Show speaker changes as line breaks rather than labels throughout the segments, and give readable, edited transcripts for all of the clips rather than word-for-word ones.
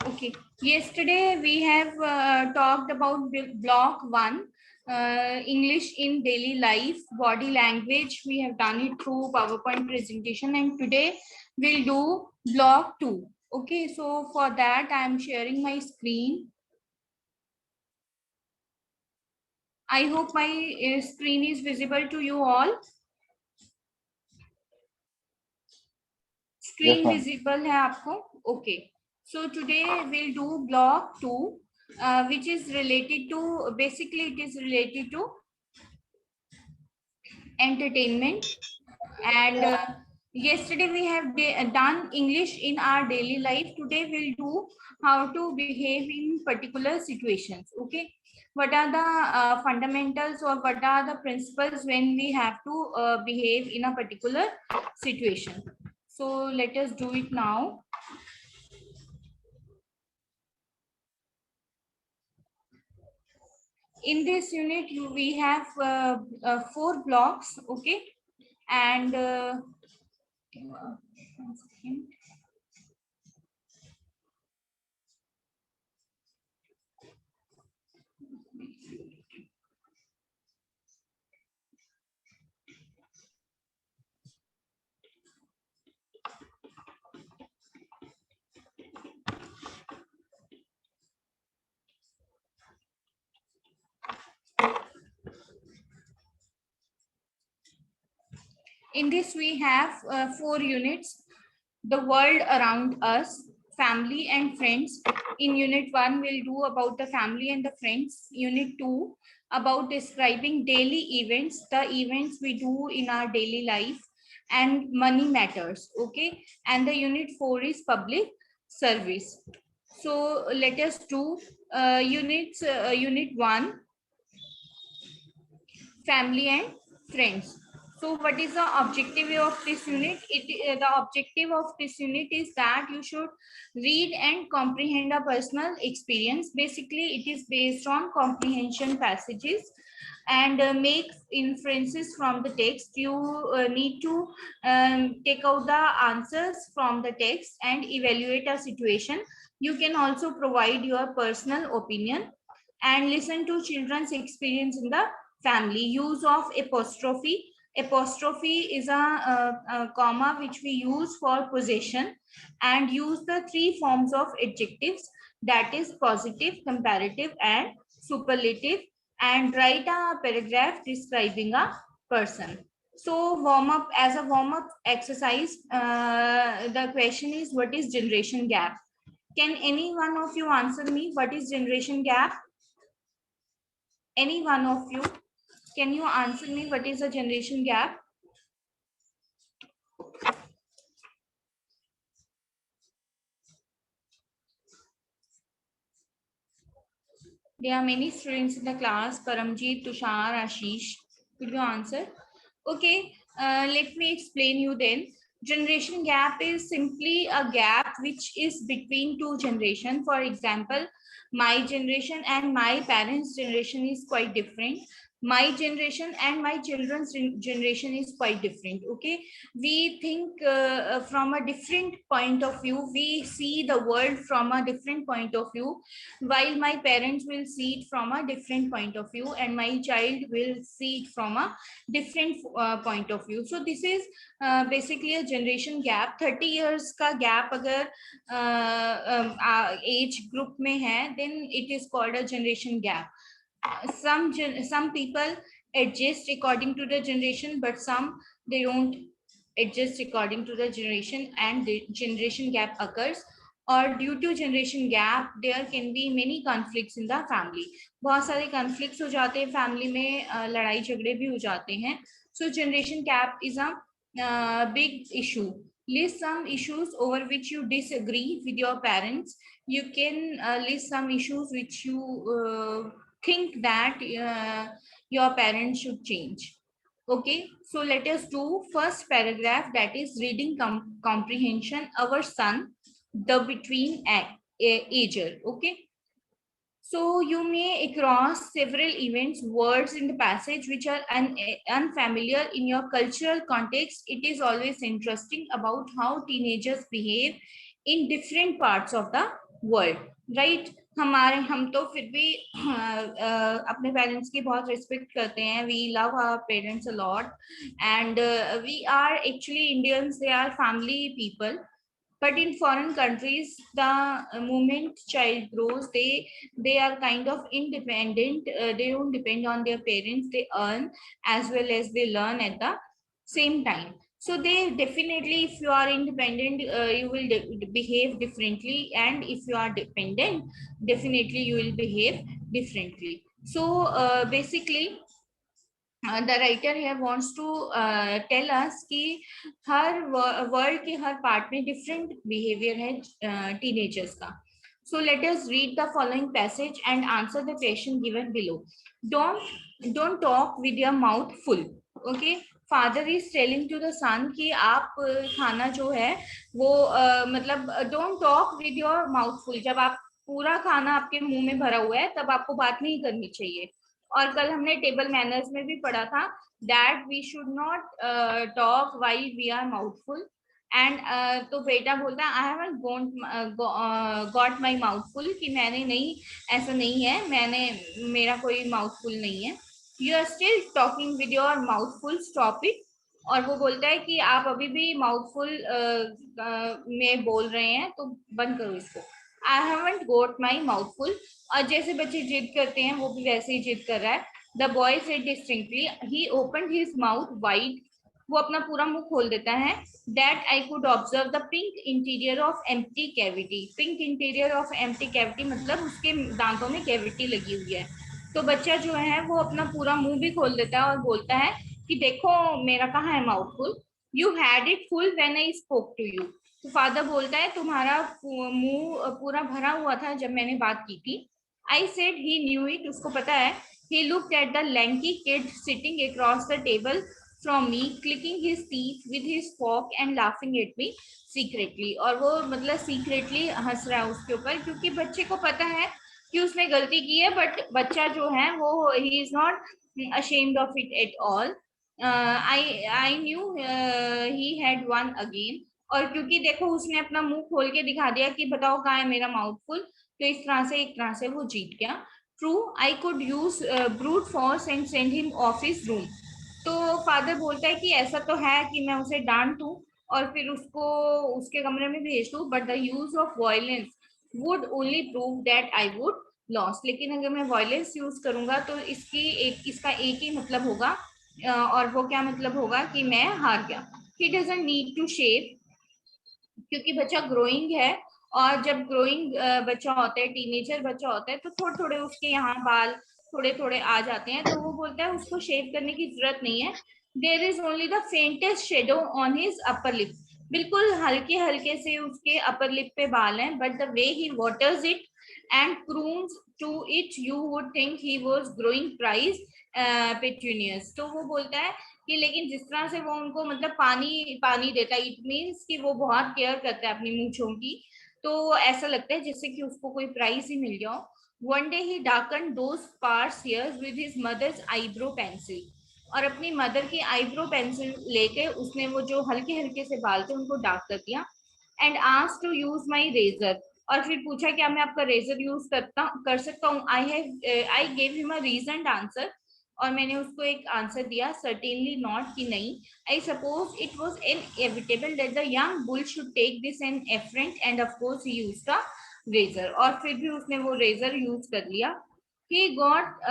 Okay. Yesterday we have talked about block 1, English in daily life, body language. We have done it through PowerPoint presentation, and today we'll do block 2. Okay, so for that I am sharing my screen. I hope my screen is visible to you all.
Yes,
Screen
ma'am.
visible है आपको? Okay. So today we'll do block 2, which is related to, basically it is related to entertainment. And yesterday we have done English in our daily life. Today we'll do how to behave in particular situations. Okay, what are the fundamentals, or what are the principles when we have to behave in a particular situation? So let us do it now. In this unit we have 4 blocks. Okay, and 1 second. In this we have 4 units: the world around us, family and friends. In unit 1 we'll do about the family and the friends. Unit 2 about describing daily events, the events we do in our daily life, and money matters. Okay, and the unit 4 is public service. So let us do unit 1, family and friends. So what is the objective of this unit? The objective of this unit is that you should read and comprehend a personal experience. Basically it is based on comprehension passages, and make inferences from the text. You need to take out the answers from the text and evaluate a situation. You can also provide your personal opinion and listen to children's experience in the family. Use of apostrophe. Apostrophe is a comma which we use for possession, and use the 3 forms of adjectives, that is positive, comparative and superlative, and write a paragraph describing a person. So warm up, as a warm up exercise, the question is, what is generation gap? Can any one of you answer me what is generation gap? Any one of you, can you answer me what is a generation gap? There are many students in the class: Paramjeet, Tushar, Ashish. Could you answer? Okay, let me explain you then. Generation gap is simply a gap which is between 2 generations. For example, my generation and my parents' generation is quite different. My generation and my children's generation is quite different. Okay, we think from a different point of view. We see the world from a different point of view, while my parents will see it from a different point of view, and my child will see it from a different point of view. So this is basically a generation gap. 30 years का gap अगर age group में है, then it is called a generation gap. Some people adjust according to the generation, but some they don't adjust according to the generation, and the generation gap occurs. Or due to generation gap there can be many conflicts in the family. बहुत सारे conflicts हो जाते हैं family में, लड़ाई झगड़े भी हो जाते हैं. So generation gap is a big issue. List some issues over which you disagree with your parents. You can list some issues which you think that your parents should change. Okay, so let us do first paragraph, that is reading comprehension. Our son, the between ager. Okay, so you may across several events, words in the passage which are unfamiliar in your cultural context. It is always interesting about how teenagers behave in different parts of the world, right. हम तो फिर भी अपने parents की बहुत respect करते हैं, we love our parents a lot, and we are actually Indians, they are family people. But in foreign countries, the moment child grows, they are kind of independent. They don't depend on their parents. They earn as well as they learn at the same time. So they definitely, if you are independent, you will behave differently, and if you are dependent, definitely you will behave differently. So basically, the writer here wants to tell us कि हर world के हर part में different behaviour है teenagers का. So let us read the following passage and answer the question given below. Don't talk with your mouth full. Okay. Father is telling to the son कि आप खाना जो है वो मतलब don't talk with your mouth full. जब आप पूरा खाना आपके मुंह में भरा हुआ है तब आपको बात नहीं करनी चाहिए. और कल हमने टेबल मैनर्स में भी पढ़ा था that we should not talk while we are mouthful. And तो बेटा बोलता है I haven't got my mouthful, कि मैंने नहीं, ऐसा नहीं है, मैंने मेरा कोई माउथफुल नहीं है. You are still talking with your mouthful, stop it. और वो बोलता है कि आप अभी भी माउथफुल में बोल रहे हैं तो बंद करो इसको. आई हैवंट गॉट माय माउथफुल. और जैसे बच्चे जिद करते हैं वो भी वैसे ही जिद कर रहा है. The boy said distinctly, he opened his mouth wide. वो अपना पूरा मुंह खोल देता है. That I could observe the pink interior of empty cavity. Pink interior of empty cavity मतलब उसके दांतों में कैविटी लगी हुई है. तो बच्चा जो है वो अपना पूरा मुंह भी खोल देता है और बोलता है कि देखो मेरा कहाँ है mouthful. You had it full when I spoke to you. तो फादर बोलता है तुम्हारा मुंह पूरा भरा हुआ था जब मैंने बात की थी. I said he knew it. उसको पता है. He looked at the lanky kid sitting across the table from me, clicking his teeth with his fork and laughing at me secretly. और वो मतलब secretly हंस रहा है उसके ऊपर, क्योंकि बच्चे को पता है कि उसने गलती की है, बट बच्चा जो है वो he is not ashamed of it at all. I knew he had won again. और क्योंकि देखो उसने अपना मुंह खोल के दिखा दिया कि बताओ कहाँ है मेरा माउथफुल, तो इस तरह से एक तरह से वो जीत गया. True, I could use brute force and send him of his room. तो फादर बोलता है कि ऐसा तो है कि मैं उसे डांट दूं और फिर उसको उसके कमरे में भेज दूं, but the use of violence would only prove that I would loss. लेकिन अगर मैं वायलेंस यूज करूंगा तो इसका एक ही मतलब होगा, और वो क्या मतलब होगा कि मैं हार गया. He doesn't need to shave, क्योंकि बच्चा ग्रोइंग है. और जब ग्रोइंग बच्चा होता है, टीनेजर बच्चा होता है, तो थोड़े थोड़े उसके यहाँ बाल थोड़े थोड़े आ जाते हैं. तो वो बोलता है उसको शेव करने की जरूरत नहीं है. There is only the faintest shadow on his upper lip. बिल्कुल हल्के हल्के से उसके अपर लिप पे बाल हैं, but the way he waters it and prunes to it you would think he was growing prize petunias. तो वो बोलता है कि लेकिन जिस तरह से वो उनको मतलब पानी पानी देता है, इट मीन्स कि वो बहुत केयर करता है अपनी मूंछों की. तो ऐसा लगता है जैसे कि उसको कोई प्राइज ही मिल गया हो. One day he darken those sparse hairs with his mother's eyebrow pencil. और अपनी मदर की आईब्रो पेंसिल लेके उसने वो जो हल्के हल्के से बाल थे उनको डार्क कर दिया. And asked to use my razor. और फिर पूछा क्या मैं आपका रेजर यूज कर सकता हूँ. I gave him a reasoned answer. और मैंने उसको एक आंसर दिया, सर्टेनली नॉट, कि नहीं. I suppose it was inevitable that the young bull should take this an affront, and of course he used the razor. और फिर भी उसने वो रेजर यूज कर लिया. He got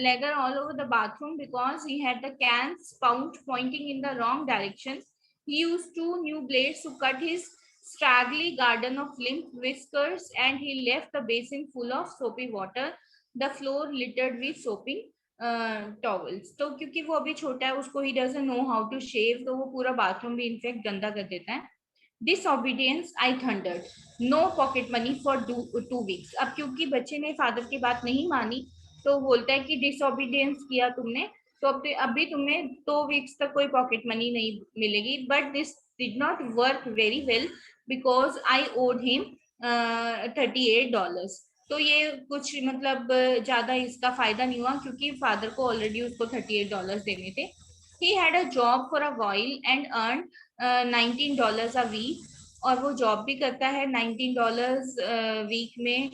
leather all over the bathroom because he had the can spout pointing in the wrong direction. He used 2 new blades to cut his straggly garden of limp whiskers, and he left the basin full of soapy water, the floor littered with soaping towels. तो क्योंकि वो अभी छोटा है, उसको ही doesn't know how to shave, तो वो पूरा बाथरूम भी इनफेक्ट गंदा कर देता है. Disobedience, I thundered, no pocket money for 2 weeks. अब क्योंकि बच्चे ने फादर की बात नहीं मानी, तो बोलता है कि डिसओबीडियंस किया तुमने, तो अभी तुम्हें 2 weeks तक कोई पॉकेट मनी नहीं मिलेगी. But this did not work very well because I owed him $38. तो ये कुछ मतलब ज्यादा इसका फायदा नहीं हुआ, क्योंकि फादर को ऑलरेडी उसको $38 देने थे. He had a job for a while and earned $19 a week. और वो जॉब भी करता है, $19 वीक में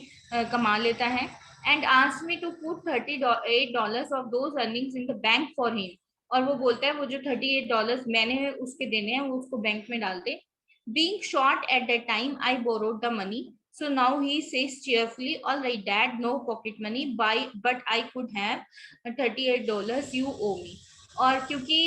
कमा लेता है, and asked me to put $38 of those earnings in the bank for him. और वो बोलता है वो जो $38 मैंने उसके देने हैं वो उसको बैंक में डाल दे। Being short at that time, I borrowed the money. So now he says cheerfully, "All right, Dad, no pocket money, but I could have $38 you owe me." और क्योंकि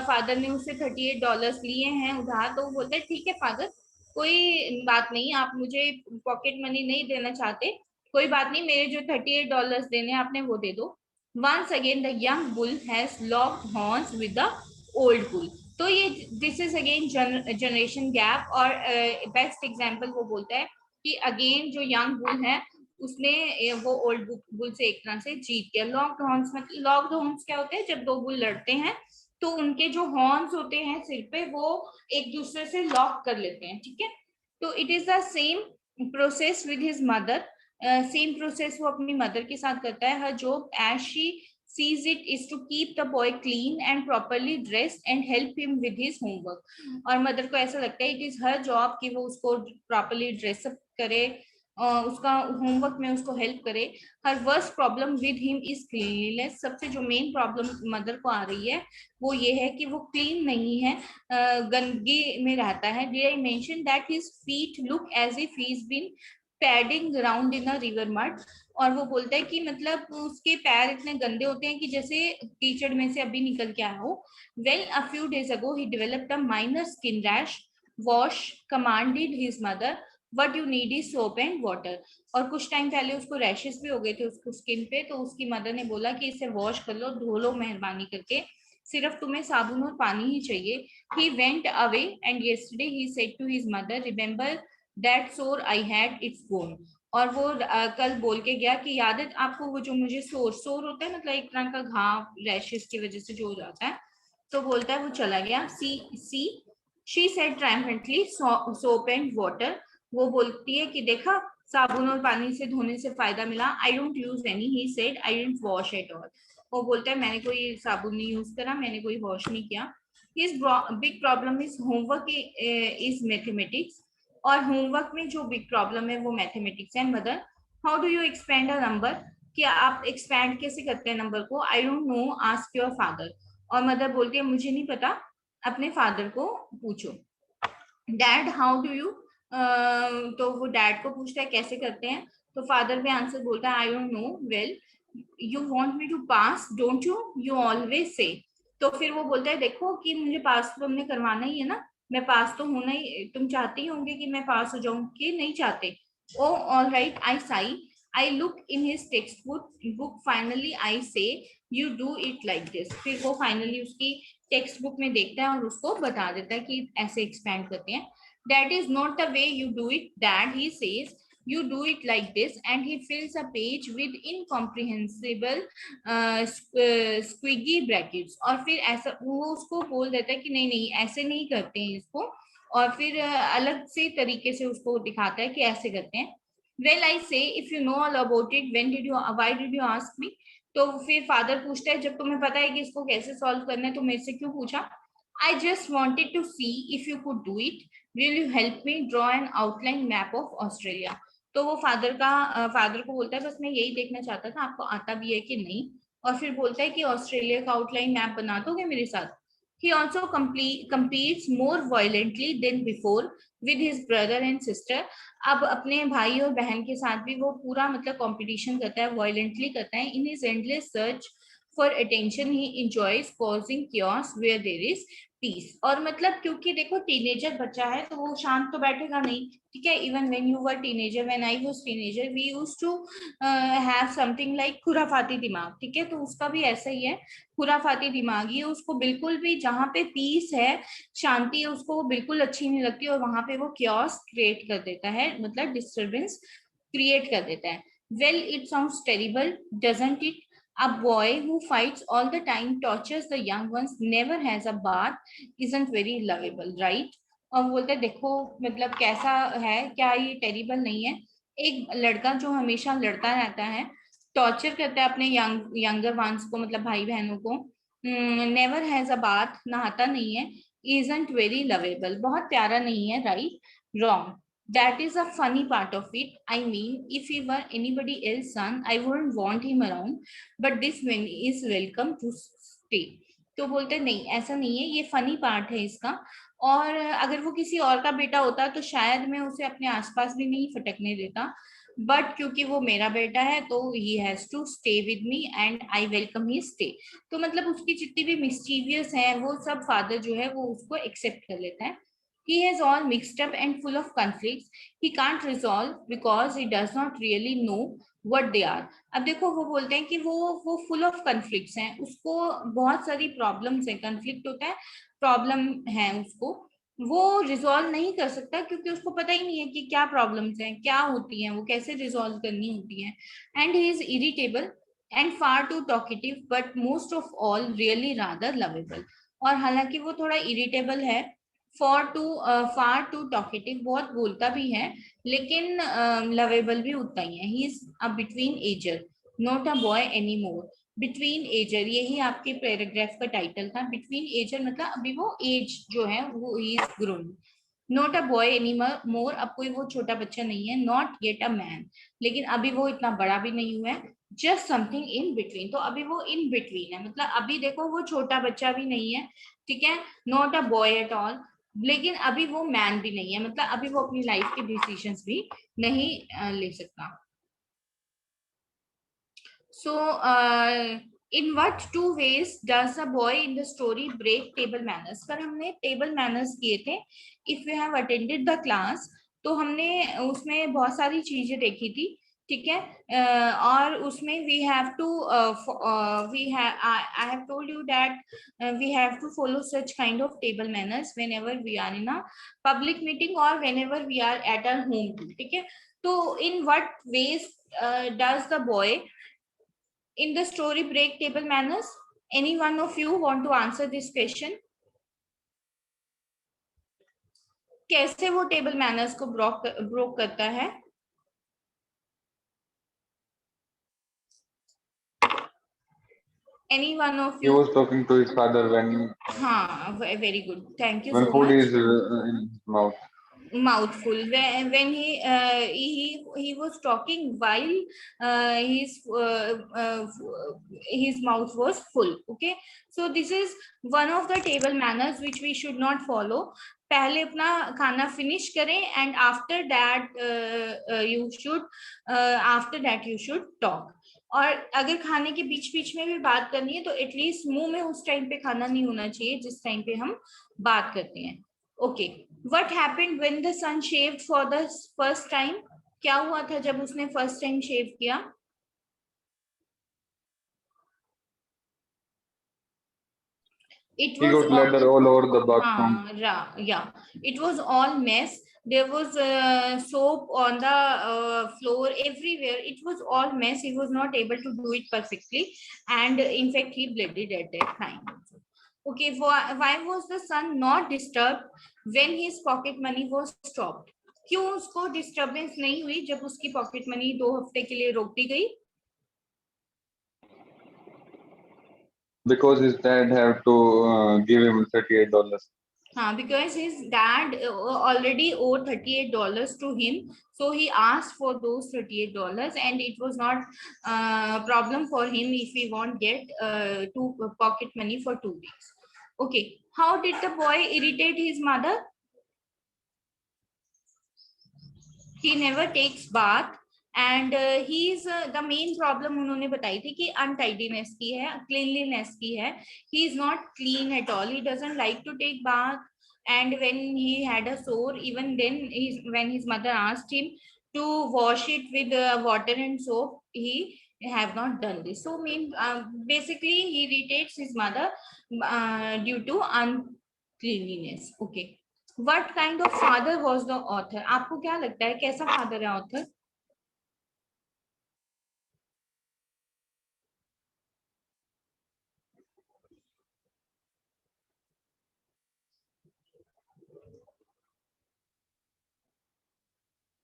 फादर ने उससे $38 लिए हैं उधार, तो वो बोलते हैं ठीक है फादर, कोई बात नहीं, आप मुझे पॉकेट मनी नहीं देना चाहते, कोई बात नहीं, मेरे जो $38 देने आपने वो दे दो। Once again the young bull has locked horns with the old bull. तो ये this is again generation gap. और बेस्ट एग्जांपल वो बोलता है कि अगेन जो यंग बुल है उसने वो ओल्ड बुल से एक तरह से जीत गया। लॉक्ड हॉर्न्स, मतलब लॉक्ड हॉर्न्स क्या होते हैं, जब दो बुल लड़ते हैं तो उनके जो हॉर्न्स होते हैं सिर पे वो एक दूसरे से लॉक कर लेते हैं, ठीक है। तो it is the same process with his mother, same process वो अपनी मदर के साथ करता है। Her job as she sees it is to keep the boy clean and properly dressed and help him with his homework। और mother को ऐसा लगता है इट इज हर जॉब कि वो उसको प्रॉपरली ड्रेसअप करे, उसका होमवर्क में उसको हेल्प करे। Her worst problem with him is cleanliness. सबसे जो मेन प्रॉब्लम मदर को आ रही है वो ये है कि वो क्लीन नहीं है, गंदगी में रहता है। Did I mention that his feet look as if he is been padding around in a river mud. और वो बोलता है कि मतलब उसके पैर इतने गंदे होते हैं कि जैसे कीचड़ में से अभी निकल के आया हो। Well a few days ago he developed a minor skin rash. Wash commanded his mother, what you need is soap and water. और कुछ टाइम पहले उसको रैशेस भी हो गए थे उसको स्किन पे, तो उसकी मदर ने बोला कि इसे वॉश कर लो, धो लो मेहरबानी करके, सिर्फ तुम्हें साबुन और पानी ही चाहिए। He went away and yesterday he said to his mother, remember that sore I had, it's gone। और वो कल बोल के गया कि याद है आपको वो जो मुझे सोर होता है, मतलब एक तरह का घाव रैशेस की वजह से जो हो जाता है, तो बोलता है वो चला गया। See she said triumphantly, soap and water. वो बोलती है कि देखा साबुन और पानी से धोने से फायदा मिला। I don't use any, he said I didn't wash at all. वो बोलता है मैंने कोई साबुन नहीं यूज करा, मैंने कोई वॉश नहीं किया। His big problem is homework is mathematics. और होमवर्क में जो बिग प्रॉब्लम है वो मैथमेटिक्स है। Mother, how do you expand a number, कि आप एक्सपैंड कैसे करते हैं नंबर को। आई don't no, ask your father. और मदर बोलती है मुझे नहीं पता, अपने फादर को पूछो। डैड हाउ डू यू, तो वो डैड को पूछता है कैसे करते हैं, तो फादर भी आंसर बोलता है I don't know. Well you want me to pass don't you, you always say. तो फिर वो बोलता है देखो कि मुझे पास तो तुमने करवाना ही है ना, मैं पास तो होना ही, तुम चाहती होंगे कि मैं पास हो जाऊं कि नहीं चाहते। Oh all right, I sigh, I look in his textbook finally I say you do it like this. फिर वो फाइनली उसकी टेक्स्ट बुक में देखता है और उसको बता देता है कि ऐसे एक्सपेंड करते हैं। That is not the way you do it dad, he says you do it like this, and he fills a page with incomprehensible squiggy brackets। और फिर ऐसा वो उसको बोल देता है कि नहीं नहीं ऐसे नहीं करते हैं इसको, और फिर अलग से तरीके से उसको दिखाता है कि ऐसे करते हैं। वेल आई से if you know all about it when did you why did you ask me. तो फिर फादर पूछता है जब तुम्हें पता है कि इसको कैसे सॉल्व करना है तो मेरे से क्यों पूछा। I just wanted to see if you could do it, will you help me draw an outline map of Australia. तो वो फादर को बोलता है बस मैं यही देखना चाहता था आपको आता भी है कि नहीं। और फिर बोलता है कि ऑस्ट्रेलिया का आउटलाइन मैप बना दोगे मेरे साथ। He also competes more violently than before with his brother and sister। अब अपने भाई और बहन के साथ भी वो पूरा मतलब कंपटीशन करता है, वायलेंटली करता है। In his endless search for attention he enjoys causing chaos where there is peace. और मतलब क्योंकि देखो टीनेजर बच्चा है तो वो शांत तो बैठेगा नहीं, ठीक है। Even when you were teenager, when I was teenager, we used to have something like खुराफाती दिमाग, ठीक है। तो उसका भी ऐसा ही है, खुराफाती दिमाग। ये उसको बिल्कुल भी जहाँ पे पीस है, शांति है, उसको वो बिल्कुल अच्छी नहीं लगती, और वहां पे वो क्योस क्रिएट कर देता है, मतलब डिस्टर्बेंस क्रिएट कर देता है। Well it sounds terrible doesn't it, a boy who fights all the time, tortures the young ones, never has a bath, isn't very lovable, right। और बोलते देखो मतलब कैसा है, क्या ये टेरिबल नहीं है। एक लड़का जो हमेशा लड़ता रहता है, टॉर्चर करता है अपने यंगर वंस को, मतलब भाई बहनों को, नेवर हैज अ बाथ, नहाता नहीं है, isn't very lovable, बहुत प्यारा नहीं है, right. Wrong. That is a funny part of it. I mean, if he were anybody else's son, I wouldn't want him around. But this man is welcome to stay. तो बोलते नहीं, ऐसा नहीं है, ये फनी पार्ट है इसका। और अगर वो किसी और का बेटा होता तो शायद मैं उसे अपने आसपास भी नहीं फटकने देता, बट क्योंकि वो मेरा बेटा है तो he has to stay with me and I welcome he stay. तो मतलब उसकी जितनी भी मिस्चीवियस है वो सब फादर जो है वो उसको एक्सेप्ट कर लेता है। He is all mixed up and full of conflicts. He can't resolve because he does not really know what they are. अब देखो वो बोलते हैं कि वो full of conflicts हैं, उसको बहुत सारी problems हैं, conflict होता है, problem है उसको, वो रिजॉल्व नहीं कर सकता क्योंकि उसको पता ही नहीं है कि क्या प्रॉब्लम्स हैं, क्या होती हैं, वो कैसे रिजॉल्व करनी होती हैं। And he is irritable and far too talkative but most of all really rather lovable. और हालांकि वो थोड़ा इरिटेबल है, फार टू टॉकेटिव, बहुत बोलता भी है, लेकिन लवेबल भी उतना ही है। He is a between ager, not a boy any more. Between ager, यही आपके पैराग्राफ का टाइटल था। बिटवीन एजर मतलब अभी वो एज जो है वो is grown. Not a boy any मोर, अब कोई वो छोटा बच्चा नहीं है। नॉट येट अ मैन, लेकिन अभी वो इतना बड़ा भी नहीं हुआ है। जस्ट समथिंग इन बिटवीन, तो अभी वो इन बिटवीन है, मतलब अभी देखो वो छोटा बच्चा भी नहीं है, ठीक है, not a boy at all, लेकिन अभी वो मैन भी नहीं है, मतलब अभी वो अपनी लाइफ के डिसीजंस भी नहीं ले सकता। So, in what two ways does a boy in the story break table manners? पर हमने table manners किए थे। If you have attended the class, तो हमने उसमें बहुत सारी चीजें देखी थी, ठीक है। और उसमें we have to I have told you that we have to follow such kind of table manners whenever we are in a public meeting or whenever we are at our home, ठीक है। तो in what ways does the boy in the story break table manners? Any one of you want to answer this question? कैसे वो table manners को broke करता है? Any one of
He
you?
was talking to his father when
हाँ, very good. Thank you
when
so
food
much.
is in his mouth.
Mouthful. When he was talking while his mouth was full. Okay, so this is one of the table manners which we should not follow. पहले अपना खाना finish करें and after that you should talk. और अगर खाने के बीच बीच में भी बात करनी है तो एटलीस्ट मुंह में उस टाइम पे खाना नहीं होना चाहिए जिस टाइम पे हम बात करते हैं। Okay, what happened when the son shaved for the first time? क्या हुआ था जब उसने फर्स्ट टाइम शेव किया? It
He
was
got ladder all over the bathroom.
yeah, it was all mess. There was soap on the floor everywhere. It was all mess. He was not able to do it perfectly, and in fact he bleeded at that time. Okay, why was the son not disturbed when his pocket money was stopped? क्यों उसको disturbance नहीं हुई जब उसकी pocket money 2 हफ्ते के लिए रोक दी गई?
Because his dad have to give him $38.
Because his dad already owed $38 to him, so he asked for those $38, and it was not problem for him if he won't get two pocket money for 2 weeks. Okay, how did the boy irritate his mother? He never takes bath and he is the main problem उन्होंने बताई थी कि untidiness की है, cleanliness की है. He is not clean at all. He doesn't like to take bath, and when he had a sore, even then when his mother asked him to wash it with water and soap, he have not done this. So basically he irritates his mother due to uncleanliness. Okay, what kind of father was the author? आपको क्या लगता है कैसा father है author?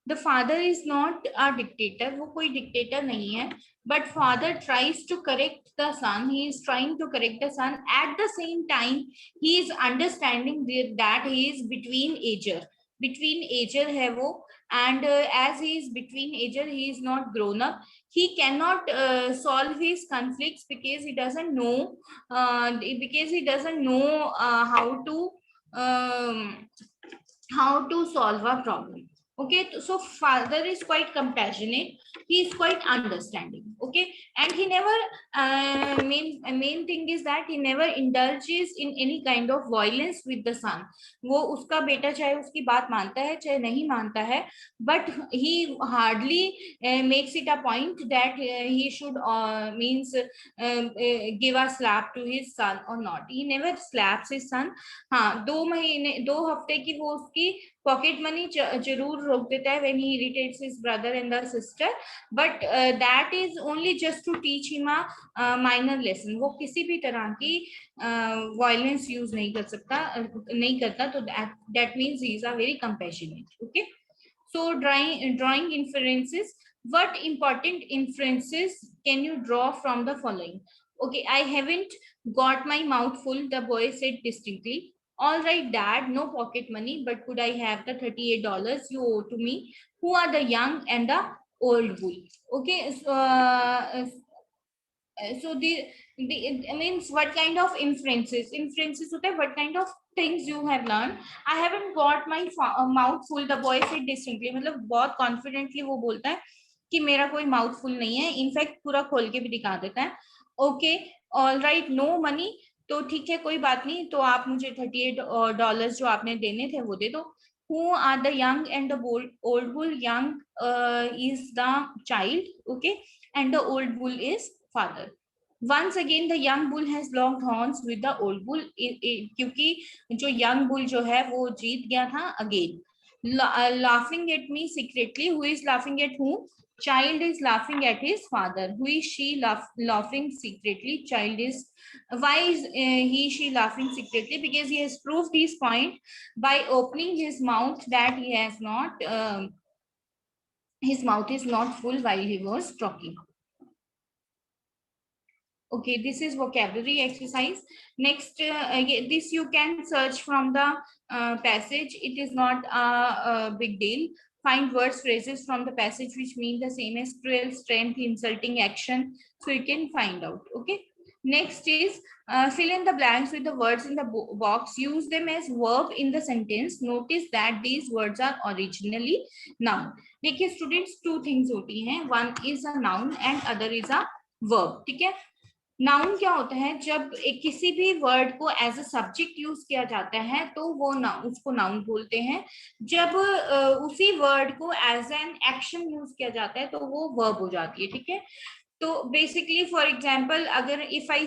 The father is not a dictator. वो कोई dictator नहीं है. But father tries to correct the son. He is trying to correct the son. At the same time, he is understanding that he is between ager. between ager है वो, and as he is between ager, he is not grown up. He cannot solve his conflicts because he doesn't know how to solve a problem. Okay, so father is quite compassionate, he is quite understanding. Okay, and he never main thing is that he never indulges in any kind of violence with the son. वो उसका बेटा चाहे उसकी बात मानता है चाहे नहीं मानता है, but he hardly makes it a point that he should give a slap to his son or not. He never slaps his son. हाँ, 2 हफ्ते की वो उसकी पॉकेट मनी जरूर रोक देता है when he irritates his brother and the sister, but that is only just to teach him a minor lesson. वो किसी भी तरह की violence use नहीं करता, तो that means he is a very compassionate. Okay, so drawing inferences. What important inferences can you draw from the following? Okay, I haven't got my mouth full, the boy said distinctly. All right, dad, no pocket money, but could I have the $38 you owe to me? Who are the young and the old bull? Okay, so the means what kind of inferences होता है, what kind of things you have learned. I haven't got my mouth full, the boy said distinctly. मतलब बहुत confidently वो बोलता है कि मेरा कोई माउथ फुल नहीं है, इनफैक्ट पूरा खोल के भी दिखा देता है. Okay, all right, no money, तो ठीक है कोई बात नहीं, तो आप मुझे $38 जो आपने देने थे वो दे दो. Who are the young and the old bull? Young is the child, okay, and the old bull is father. Once again the young bull has locked horns with the old bull, क्योंकि जो young bull जो है वो जीत गया था again. Laughing at me secretly. Who is laughing at whom? Child is laughing at his father. Who is she laughing secretly? Child is. Why is she laughing secretly? Because he has proved his point by opening his mouth that he has not his mouth is not full while he was talking. Okay, this is vocabulary exercise. Next, this you can search from the passage. It is not a big deal. Find words, phrases from the passage which mean the same as cruel, strength, insulting, action. So you can find out. Okay. Next is fill in the blanks with the words in the box. Use them as verb in the sentence. Notice that these words are originally noun. देखिए students, two things होती हैं. One is a noun and other is a verb. ठीक है. Noun क्या होता है? जब किसी भी वर्ड को एज अ सब्जेक्ट यूज किया जाता है तो वो उसको नाउन बोलते हैं. जब उसी वर्ड को एज एन एक्शन यूज किया जाता है तो वो वर्ब हो जाती है. ठीक है, तो बेसिकली फॉर एग्जाम्पल अगर इफ आई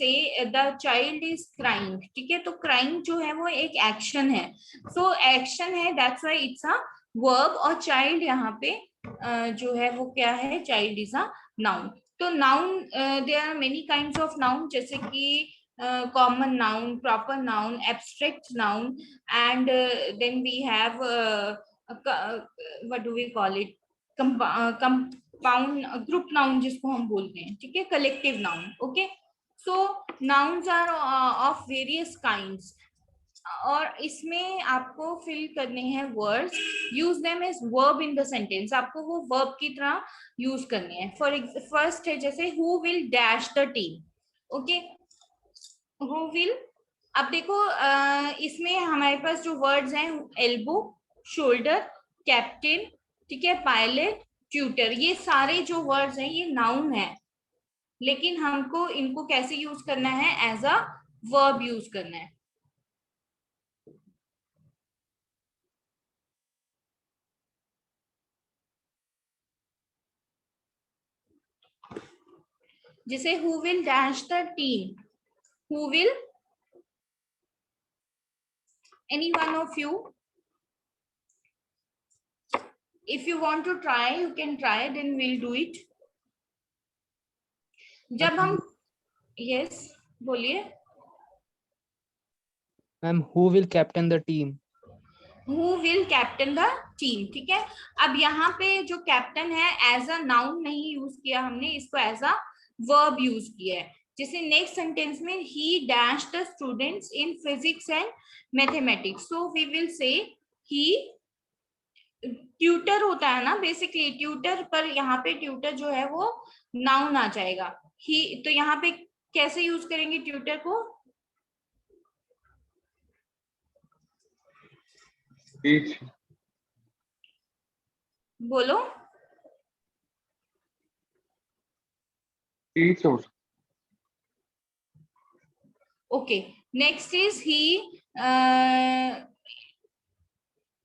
से द चाइल्ड इज क्राइंग, ठीक है, तो क्राइंग जो है वो एक एक्शन है. सो एक्शन है, that's why it's a verb. और चाइल्ड यहाँ पे जो है वो क्या है? Child is a noun. तो noun there are many kinds of noun, जैसे कि common noun, proper noun, abstract noun, and then we have what do we call it, compound group noun जिसको हम बोलते हैं. ठीक है, collective noun. Okay, so nouns are of various kinds. और इसमें आपको फिल करने हैं words. Use them as verb in the sentence. आपको वो वर्ब की तरह यूज करने हैं. फर्स्ट है जैसे who will dash the team. Okay, who will. अब देखो इसमें हमारे पास जो वर्ड्स हैं एल्बो, शोल्डर, कैप्टन, ठीक है, पायलट, ट्यूटर, ये सारे जो वर्ड्स हैं ये नाउन है, लेकिन हमको इनको कैसे यूज करना है? एज अ वर्ब यूज करना है. जैसे who will dash the team. Who will? Any one of you? If you want to try, you can try, then we'll do it. जब हम yes बोलिए
ma'am. who will captain the team?
Who will captain the team. ठीक है, अब यहाँ पे जो captain है एज अ नाउन नहीं यूज किया हमने, इसको एज अ वर्ब यूज किया है. जैसे नेक्स्ट सेंटेंस में he dash the students in physics and mathematics, so we will say he, tutor होता है ना बेसिकली ट्यूटर, पर यहाँ पे ट्यूटर जो है वो नाउन आ जाएगा। ही, तो यहाँ पे कैसे यूज करेंगे ट्यूटर को?
teach,
बोलो।
teach or
okay, next is ही,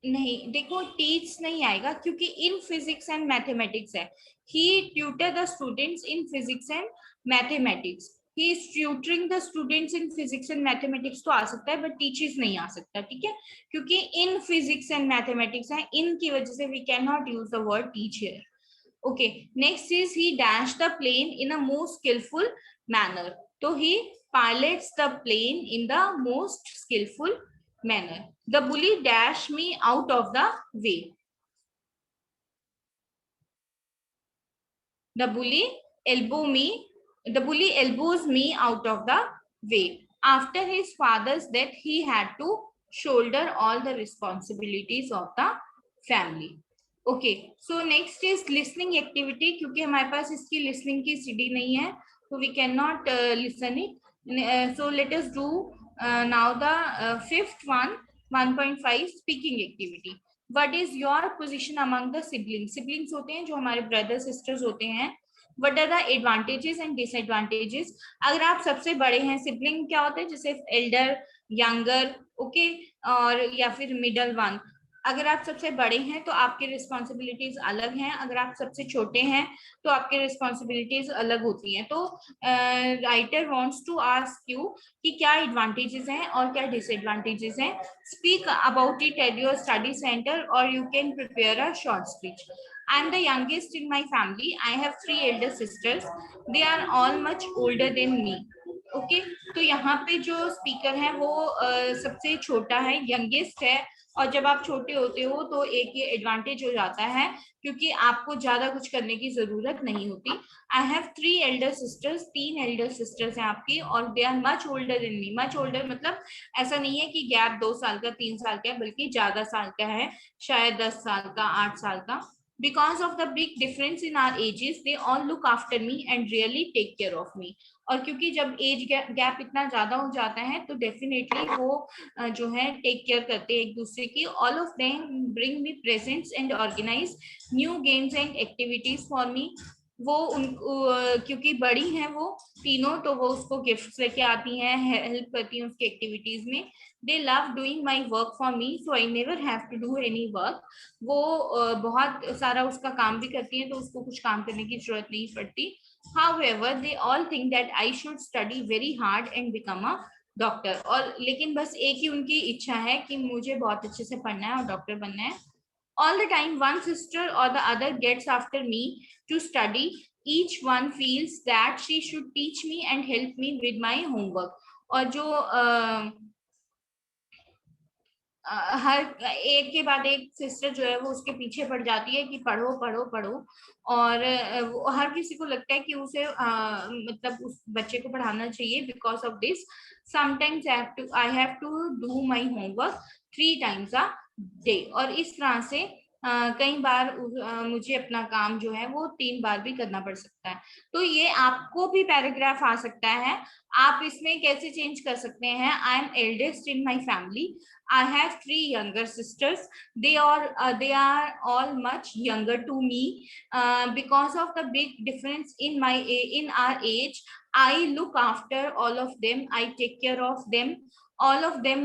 नहीं देखो टीच नहीं आएगा क्योंकि इन फिजिक्स एंड मैथमेटिक्स है। He tutor the students in physics and mathematics, he is tutoring the students in physics and mathematics तो आ सकता है, बट टीचर्स नहीं आ सकता, ठीक है, क्योंकि इन फिजिक्स एंड मैथमेटिक्स है, इन की वजह से we can not use the word teach here. Okay, next is he dash the plane in a most skilful manner, तो he pilots the plane in the most skillful manner. The bully dashed me out of the way. The bully elbows me out of the way. After his father's death, he had to shoulder all the responsibilities of the family. Okay, so next is listening activity. क्योंकि हमारे पास इसकी listening की CD नहीं है, so we cannot listen it. So let us do now the fifth one, 1.5 speaking activity. What is your position among the siblings? Siblings होते हैं जो हमारे brother sisters होते हैं. What are the advantages and disadvantages? अगर आप सबसे बड़े हैं, sibling क्या होता है, जैसे elder, younger, okay, और या फिर middle one. अगर आप सबसे बड़े हैं तो आपकी रिस्पॉन्सिबिलिटीज अलग हैं, अगर आप सबसे छोटे हैं तो आपकी रिस्पॉन्सिबिलिटीज अलग होती हैं। तो writer wants to ask you कि क्या एडवांटेजेस हैं और क्या डिसएडवांटेजेस हैं। Speak about it at your study centre और you can prepare a short speech. I am the youngest in my family. I have 3 elder sisters. They are all much older than me. Okay, तो यहाँ पे जो speaker है वो सबसे छोटा है, यंगेस्ट है, और जब आप छोटे होते हो तो एक ये एडवांटेज हो जाता है क्योंकि आपको ज्यादा कुछ करने की जरूरत नहीं होती। I have 3 elder sisters, 3 elder sisters हैं आपकी, और they are much older than me. Much older मतलब ऐसा नहीं है कि गैप 2 साल का 3 साल का है, बल्कि ज्यादा साल का है, शायद 10 साल का, 8 साल का। Because of the big difference in our ages, they all look after me and really take care of me. और क्योंकि जब एज गैप इतना ज्यादा हो जाता है तो डेफिनेटली वो जो है टेक केयर करते हैं एक दूसरे की। All of them bring me presents and organise new games and activities for me. वो उनको क्योंकि बड़ी हैं वो तीनों, तो वो उसको गिफ्ट्स लेके आती हैं, हेल्प करती हैं उसकी एक्टिविटीज में। They love doing my work for me, so I never have to do any work. वो बहुत सारा उसका काम भी करती हैं, तो उसको कुछ काम करने की जरूरत नहीं पड़ती। However, they all think that I should study very hard and become a doctor. और लेकिन बस एक ही उनकी इच्छा है कि मुझे बहुत अच्छे से पढ़ना है और डॉक्टर बनना है। All the time, one sister or the other gets after me to study. Each one feels that she should teach me and help me with my homework. और जो हर एक के बाद एक सिस्टर जो है वो उसके पीछे पड़ जाती है कि पढ़ो पढ़ो पढ़ो, और हर किसी को लगता है कि उसे मतलब उस बच्चे को पढ़ाना चाहिए। Because of this sometimes I have to do my homework 3 times a day। और इस तरह से कई बार मुझे अपना काम जो है वो 3 बार भी करना पड़ सकता है। तो ये आपको भी पैराग्राफ आ सकता है, आप इसमें कैसे चेंज कर सकते हैं। I am eldest in my family, I have 3 younger sisters. They are all much younger to me. Because of the big difference in our age, I look after all of them. I take care of them. All of them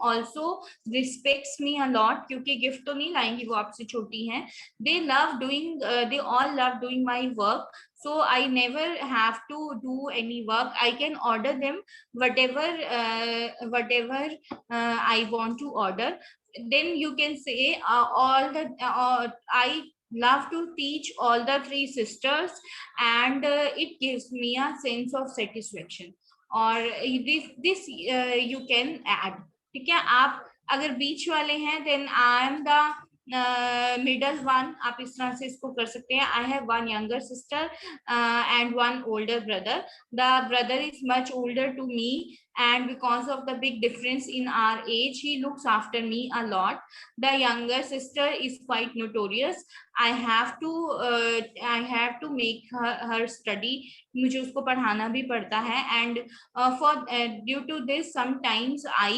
also respects me a lot, क्योंकि gift तो नहीं लाएंगी, वो आपसे छोटी हैं। They all love doing my work. So I never have to do any work. I can order them whatever I want to order. Then you can say I love to teach all the 3 sisters, and it gives me a sense of satisfaction. और this you can add, ठीक है। आप अगर बीच वाले हैं then I am the middle one, आप इस तरह से इसको कर सकते हैं. I have one younger sister and one older brother. The brother is much older to me and because of the big difference in our age he looks after me a lot. The younger sister is quite notorious. I have to make her study. मुझे उसको पढ़ाना भी पड़ता है. And for due to this sometimes I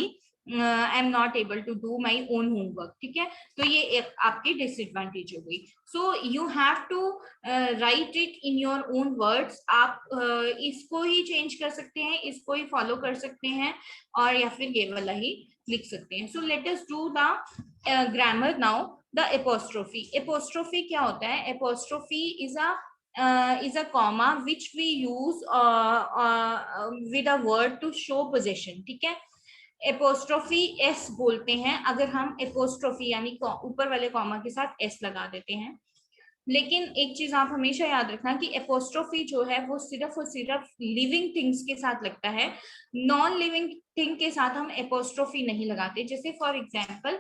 am not able to do my own homework. ठीक है, तो ये एक आपकी डिसएडवांटेज हो गई. So you have to write it in your own words. आप इसको ही चेंज कर सकते हैं, इसको ही फॉलो कर सकते हैं, और या फिर ये वाला ही लिख सकते हैं. सो let us do the grammar now. The apostrophe. Apostrophe क्या होता है? Apostrophe is a comma which we use with a word to show possession. ठीक है, एपोस्ट्रोफी एस बोलते हैं अगर हम एपोस्ट्रोफी यानी ऊपर वाले कॉमा के साथ एस लगा देते हैं. लेकिन एक चीज आप हमेशा याद रखना कि एपोस्ट्रोफी जो है वो सिर्फ और सिर्फ लिविंग थिंग्स के साथ लगता है. नॉन लिविंग थिंग के साथ हम एपोस्ट्रोफी नहीं लगाते. जैसे for example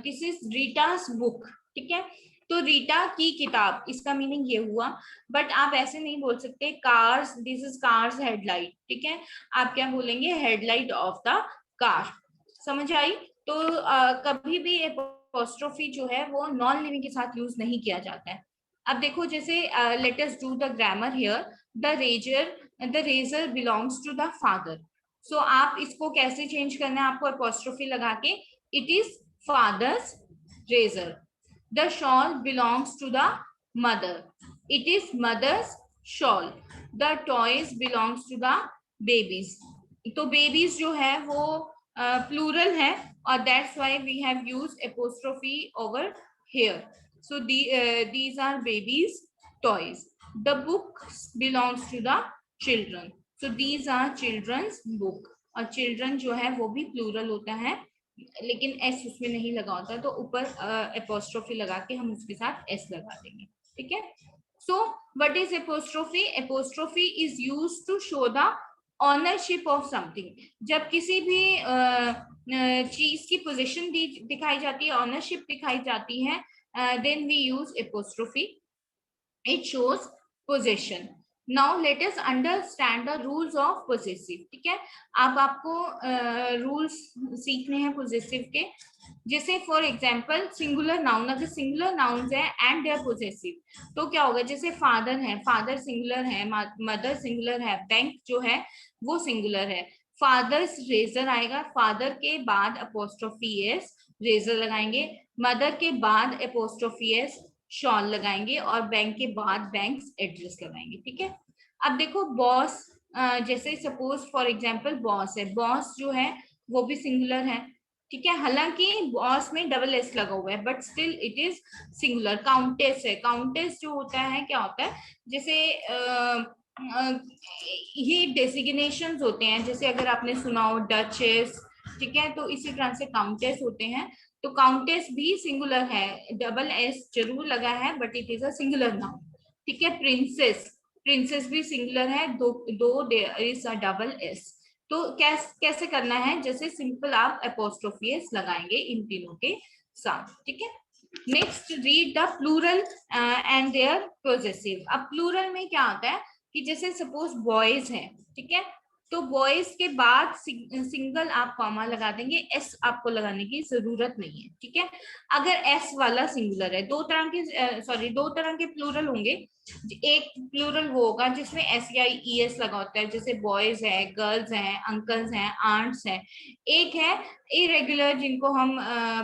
this is Rita's book. ठीक है, तो रीटा की किताब, इसका मीनिंग ये हुआ. बट आप ऐसे नहीं बोल सकते cars, this is cars headlight. ठीक है, आप क्या बोलेंगे? Headlight of the car. समझ आई? तो कभी भी एपोस्ट्रोफी जो है वो नॉन लिविंग के साथ यूज नहीं किया जाता है. अब देखो, जैसे let us do the grammar here. The razor belongs to the father. So आप इसको कैसे चेंज करना है आपको एपोस्ट्रोफी लगा के? It is father's razor. The shawl belongs to the mother. It is mother's shawl. The toys belongs to the babies. तो babies जो है वो प्लूरल है, और that's why we have used apostrophe over here. So these are babies toys. The book belongs to the children. So these are children's book. और children जो है वो भी प्लूरल होता है, लेकिन एस उसमें नहीं लगा होता, तो ऊपर एपोस्ट्रोफी लगा के हम उसके साथ एस लगा देंगे. ठीक है. So what is apostrophe? Apostrophe is used to show the ownership of something. जब किसी भी चीज की पोजीशन दिखाई जाती है, ऑनरशिप दिखाई जाती है, then we use apostrophe. It shows position. Now let us understand the rules of possessive. ठीक है, अब आपको रूल्स सीखने हैं पोजेसिव के. जैसे फॉर एग्जाम्पल सिंगुलर नाउन, अगर सिंगुलर नाउन्स है एंड देयर पोजेसिव, तो क्या होगा? जैसे फादर है, फादर सिंगुलर है, मदर सिंगुलर है, बैंक जो है वो सिंगुलर है. फादर्स रेजर आएगा, फादर के बाद अपोस्ट्रोफी एस रेजर लगाएंगे, मदर के बाद अपोस्ट्रोफी एस शॉल लगाएंगे, और बैंक के बाद बैंक्स एड्रेस लगाएंगे. ठीक है. अब देखो बॉस, जैसे सपोज फॉर एग्जांपल बॉस है, बॉस जो है वो भी सिंगुलर है. ठीक है, हालांकि बॉस में डबल एस लगा हुआ है, but still it is singular. Countess है, काउंटेस जो होता है क्या होता है? जैसे ये डेसिग्नेशंस होते हैं, जैसे अगर आपने सुना हो डचेस. ठीक है, तो इसी तरह से काउंटेस होते हैं. तो काउंटेस भी सिंगुलर है, डबल एस जरूर लगा है, but it is a singular noun. ठीक है. प्रिंसेस, प्रिंसेस भी सिंगुलर है, though there is a double S. तो कैसे करना है? जैसे सिंपल आप एपोस्ट्रोफी एस लगाएंगे इन तीनों के साथ. ठीक है. Next, read the plural and their possessive. अब प्लूरल में क्या होता है कि जैसे सपोज बॉयज है. ठीक है, तो बॉयज के बाद सिंगल आप कॉमा लगा देंगे, एस आपको लगाने की जरूरत नहीं है. ठीक है, अगर एस वाला सिंगुलर है, दो तरह के प्लूरल होंगे. एक प्लूरल वो होगा जिसमें एस या ई एस लगा होता है, जैसे बॉयज है, गर्ल्स हैं, अंकल्स हैं, आंट्स हैं. एक है इरेगुलर जिनको हम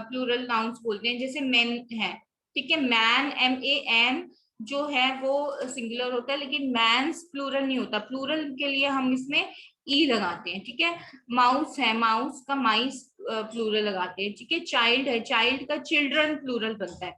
प्लूरल नाउन्स बोलते हैं, जैसे मेन है. ठीक है, मैन, MAN जो है वो सिंगुलर होता है, लेकिन मैंस प्लूरल नहीं होता. प्लूरल के लिए हम इसमें ई लगाते हैं. ठीक है, माउस है, माउस का माइस प्लूरल लगाते हैं. ठीक है, चाइल्ड है, चाइल्ड का चिल्ड्रन प्लूरल बनता है.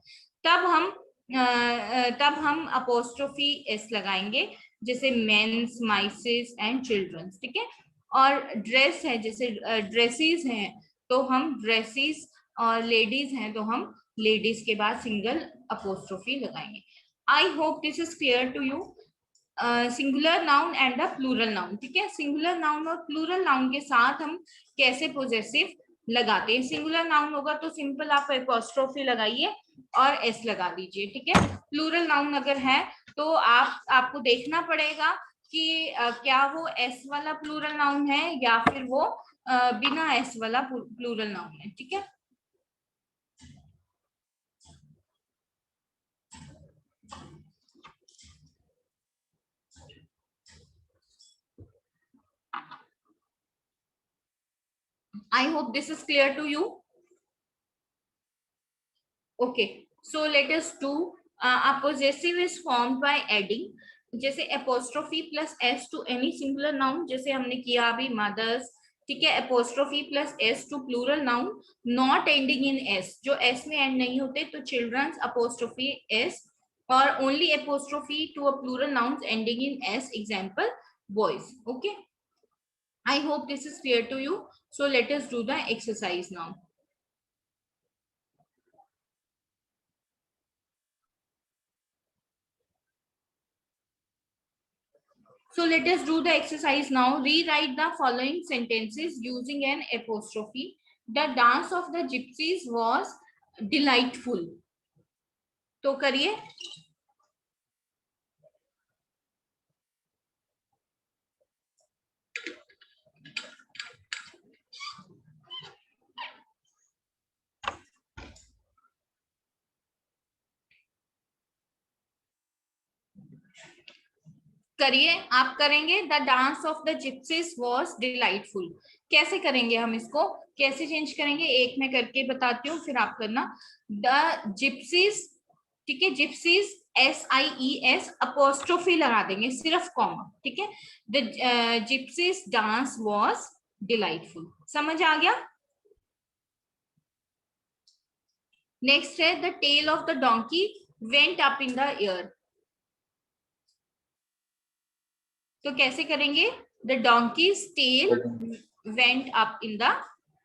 तब हम अपोस्ट्रोफी एस लगाएंगे, जैसे मेंस, माइसेस एंड चिल्ड्रंस. ठीक है, और ड्रेस है, जैसे ड्रेसेस हैं तो हम ड्रेसेस, और लेडीज हैं तो हम लेडीज के बाद सिंगल अपोस्ट्रोफी लगाएंगे. I hope this is clear to you. Singular noun and the plural noun. ठीक है, सिंगुलर नाउन और प्लूरल नाउन के साथ हम कैसे पोजेसिव लगाते हैं। सिंगुलर नाउन होगा तो सिंपल आप एपोस्ट्रोफी लगाइए और एस लगा दीजिए, ठीक है। प्लूरल नाउन अगर है तो आपको देखना पड़ेगा कि क्या वो एस वाला प्लूरल नाउन है या फिर वो बिना एस वाला प्लूरल नाउन है, ठीक है। I hope this is clear to you. Okay, so let us do a possessive is formed by adding जैसे apostrophe plus s to any singular noun, जैसे हमने किया अभी mothers, ठीक है। apostrophe plus s to plural noun not ending in s, जो s में end नहीं होते तो children's apostrophe s, or only apostrophe to a plural nouns ending in s, example boys. Okay, I hope this is clear to you. So let us do the exercise now. So let us do the exercise now. Rewrite the following sentences using an apostrophe. The dance of the gypsies was delightful. तो करिए। करिए, आप करेंगे। The dance of the gypsies was delightful. कैसे करेंगे हम इसको, कैसे चेंज करेंगे, एक मैं करके बताती हूँ फिर आप करना। द जिप्सीज, ठीक है, जिप्सीज SIES अपोस्ट्रोफी लगा देंगे, सिर्फ कॉमा, ठीक है। The gypsies dance was delightful. समझ आ गया। नेक्स्ट है the tail of the donkey went up in the air. तो कैसे करेंगे, the donkey's tail went up in the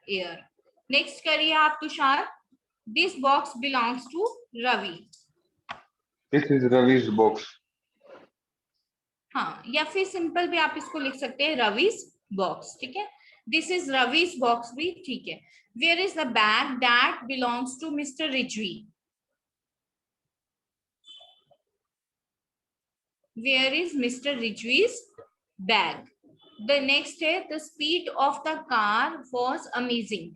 air. Next करिए आप Tushar. This box belongs to Ravi.
This is Ravi's box.
हाँ, या फिर सिंपल भी आप इसको लिख सकते हैं रवि's बॉक्स, ठीक है। दिस इज रवि's बॉक्स भी ठीक है। Where is the bag that belongs to Mister Rizvi. Where is Mister रिजवी's बैग। The next है the speed of the car was amazing.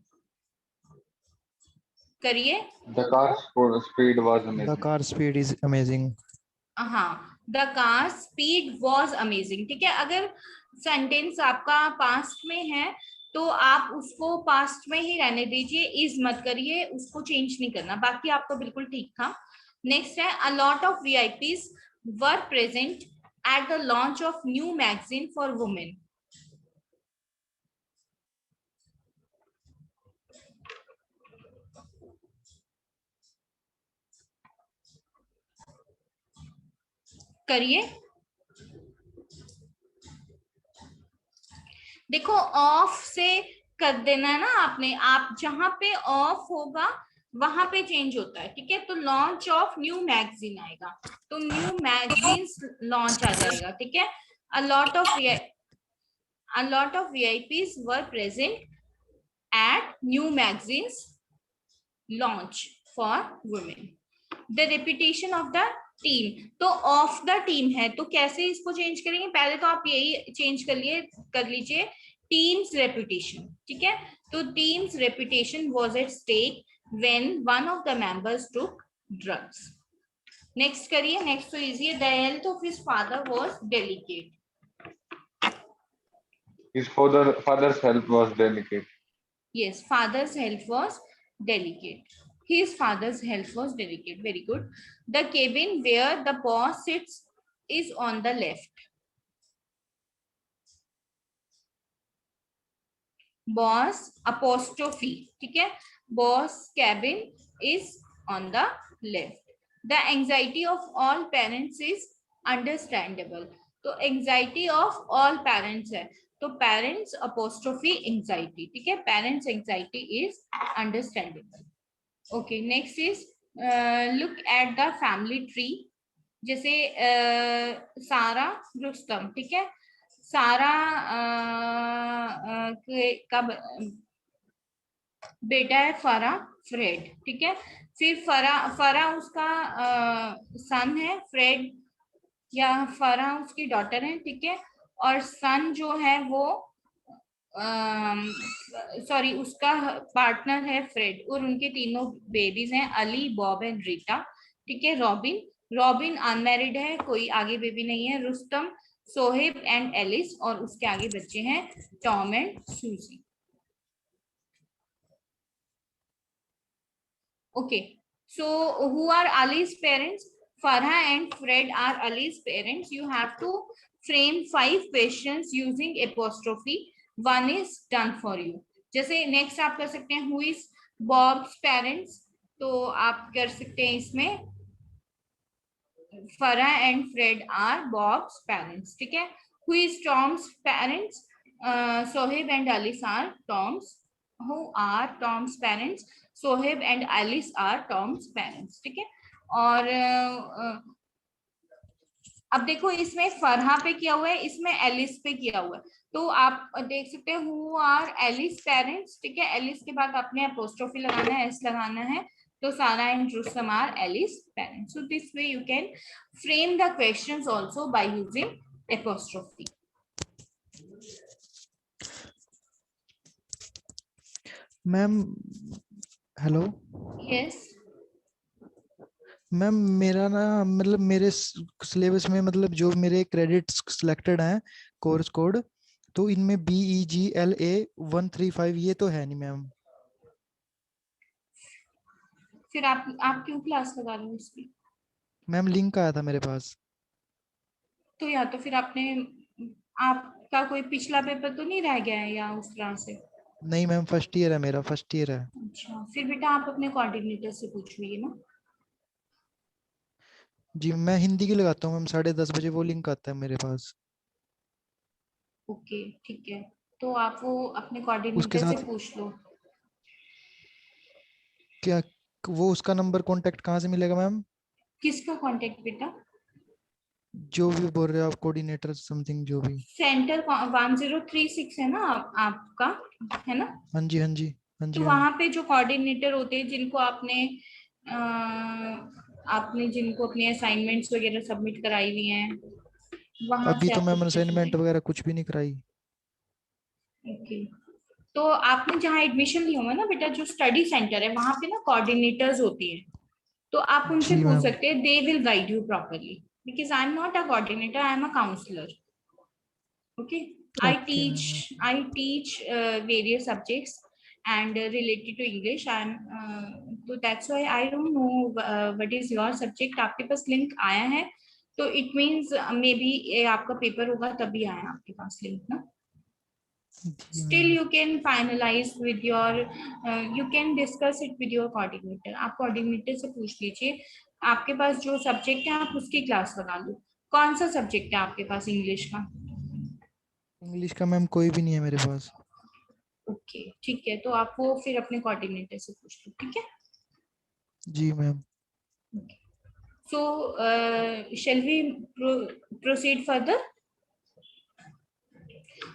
करिए।
The car's speed was amazing.
The car speed is amazing.
हाँ, the car speed was amazing, ठीक है। अगर sentence आपका past में है तो आप उसको पास्ट में ही रहने दीजिए, इज मत करिए, उसको चेंज नहीं करना, बाकी आपका बिल्कुल ठीक था। नेक्स्ट है a lot of VIPs were present at the launch of new magazine for women. करिए। देखो ऑफ से कर देना है ना आपने, आप जहां पे ऑफ होगा वहां पे चेंज होता है, ठीक है। तो लॉन्च ऑफ न्यू मैगजीन आएगा तो न्यू मैगजीन लॉन्च आ जाएगा, ठीक है। a lot of VIPs were present at new magazines launch for women. The reputation of the team, तो ऑफ द टीम है तो कैसे इसको चेंज करेंगे, पहले तो आप यही चेंज कर लीजिए टीम्स रेपुटेशन, ठीक है। तो team's reputation was at stake when one of the members took drugs. Next करिए। नेक्स्ट तो इजी है। The health of his father was delicate.
His father's health was delicate.
Yes, father's health was delicate. His father's health was delicate. Very good. The cabin where the boss sits is on the left. Boss apostrophe, ठीक है। Boss cabin is on the left. The anxiety of all parents is understandable. तो anxiety of all parents है तो parents apostrophe anxiety, ठीक है। Parents anxiety is understandable. Okay, next is look at the family tree. जैसे सारा रुस्तम, ठीक है। सारा का बेटा है फरा फ्रेड, ठीक है। फिर फरा फरा उसका सन है, फ्रेड या फरा उसकी डॉटर है, ठीक है। और सन जो है वो सॉरी उसका पार्टनर है फ्रेड, और उनके तीनों बेबीज हैं, अली, बॉब एंड रीटा, ठीक है। रॉबिन, रॉबिन अनमैरिड है, कोई आगे बेबी नहीं है। रुस्तम, सोहेब एंड एलिस, और उसके आगे बच्चे हैं टॉम एंड सूजी। Okay, so who are Ali's parents? Farha and Fred are Ali's parents. You have to frame 5 questions using apostrophe. One is done for you. जैसे next आप कर सकते हैं who is Bob's parents, तो आप कर सकते हैं इसमें Farah and Fred are Bob's parents, ठीक है। Who is Tom's parents? Sohaib and Alice are Tom's. Who are Tom's parents? Sohaib and Alice are Tom's parents, ठीक है। और अब देखो इसमें फरहा पे किया हुआ है, इसमें एलिस पे किया हुआ है, तो आप देख सकते हैं हु आर एलिस पेरेंट्स, ठीक है। एलिस के बाद आपने अपोस्ट्रोफी लगाना है, एस लगाना है, तो Sara and Rustam are Alice parents. So this way you can frame the questions also by using apostrophe.
Ma'am hello
yes,
ma'am, मेरा ना मतलब मेरे सिलेबस में मतलब जो मेरे क्रेडिट्स सिलेक्टेड हैं कोर्स कोड, तो इनमें BEGLA 135 ये तो है नहीं मैम।
फिर आप क्यों क्लास लगा रहे हो इसकी?
मैम लिंक आया था मेरे पास।
तो या तो फिर आपका कोई पिछला पेपर तो नहीं रह गया है या उस तरह से?
नहीं मैम, फर्स्ट ईयर है मेरा, फर्स्ट ईयर है।
अच्छा, फिर बेटा आप अपने कोऑर्डिनेटर से पूछिए ना।
जी मैं हिंदी की लगाता हूँ मैम, 10:30 बजे वो लिंक आता है मेरे पास।
ओके, ठीक है, तो आप वो अपने
उसके
कोऑर्डिनेटर से
साथ
पूछ लो।
क्या वो उसका नंबर कांटेक्ट कहाँ से मिलेगा मैम?
किसका कांटेक्ट बेटा?
जो भी बोल रहे हो आप, कोऑर्डिनेटर समथिंग जो भी।
सेंटर 1036 है ना आपका, है ना?
हाँ जी, हाँ जी, हाँ
तो
जी मैम।
वहां पे जो कोऑर्डिनेटर होते हैं जिनको आपने जिनको अपने असाइनमेंट्स वगैरह सबमिट कराई हुई हैं, वहां
अभी
से
तो
आपको
मैम
पूछ
असाइनमेंट
लीजिए।
वगैरह कुछ भी नहीं कराई।
ओके, तो आपने जहाँ एडमिशन लिया हुआ है ना बेटा, जो स्टडी सेंटर है वहां पे ना कोऑर्डिनेटर्स होती है, तो आप उनसे
जी
पूछ
मैम।
सकते हैं, they will guide you properly, because I am not a coordinator, I am a counsellor. Okay, I
okay
teach
ma'am.
I teach various subjects and related to English, and so that's why I don't know what is your subject. आपके पास link आया है तो it means maybe ये आपका paper होगा तभी आया आपके पास लिंक ना।
जी
Still
ma'am.
you can finalize with your you can discuss it with your coordinator. आप coordinator से पूछ लीजिए, आपके पास जो सब्जेक्ट है आप उसकी क्लास लगा लो। कौन सा सब्जेक्ट है आपके पास इंग्लिश का?
इंग्लिश का मैम कोई भी नहीं है मेरे पास।
ओके, ठीक है, तो आप वो फिर अपने कोऑर्डिनेटर से पूछ लो, ठीक है।
जी ma'am.
So shall we proceed further?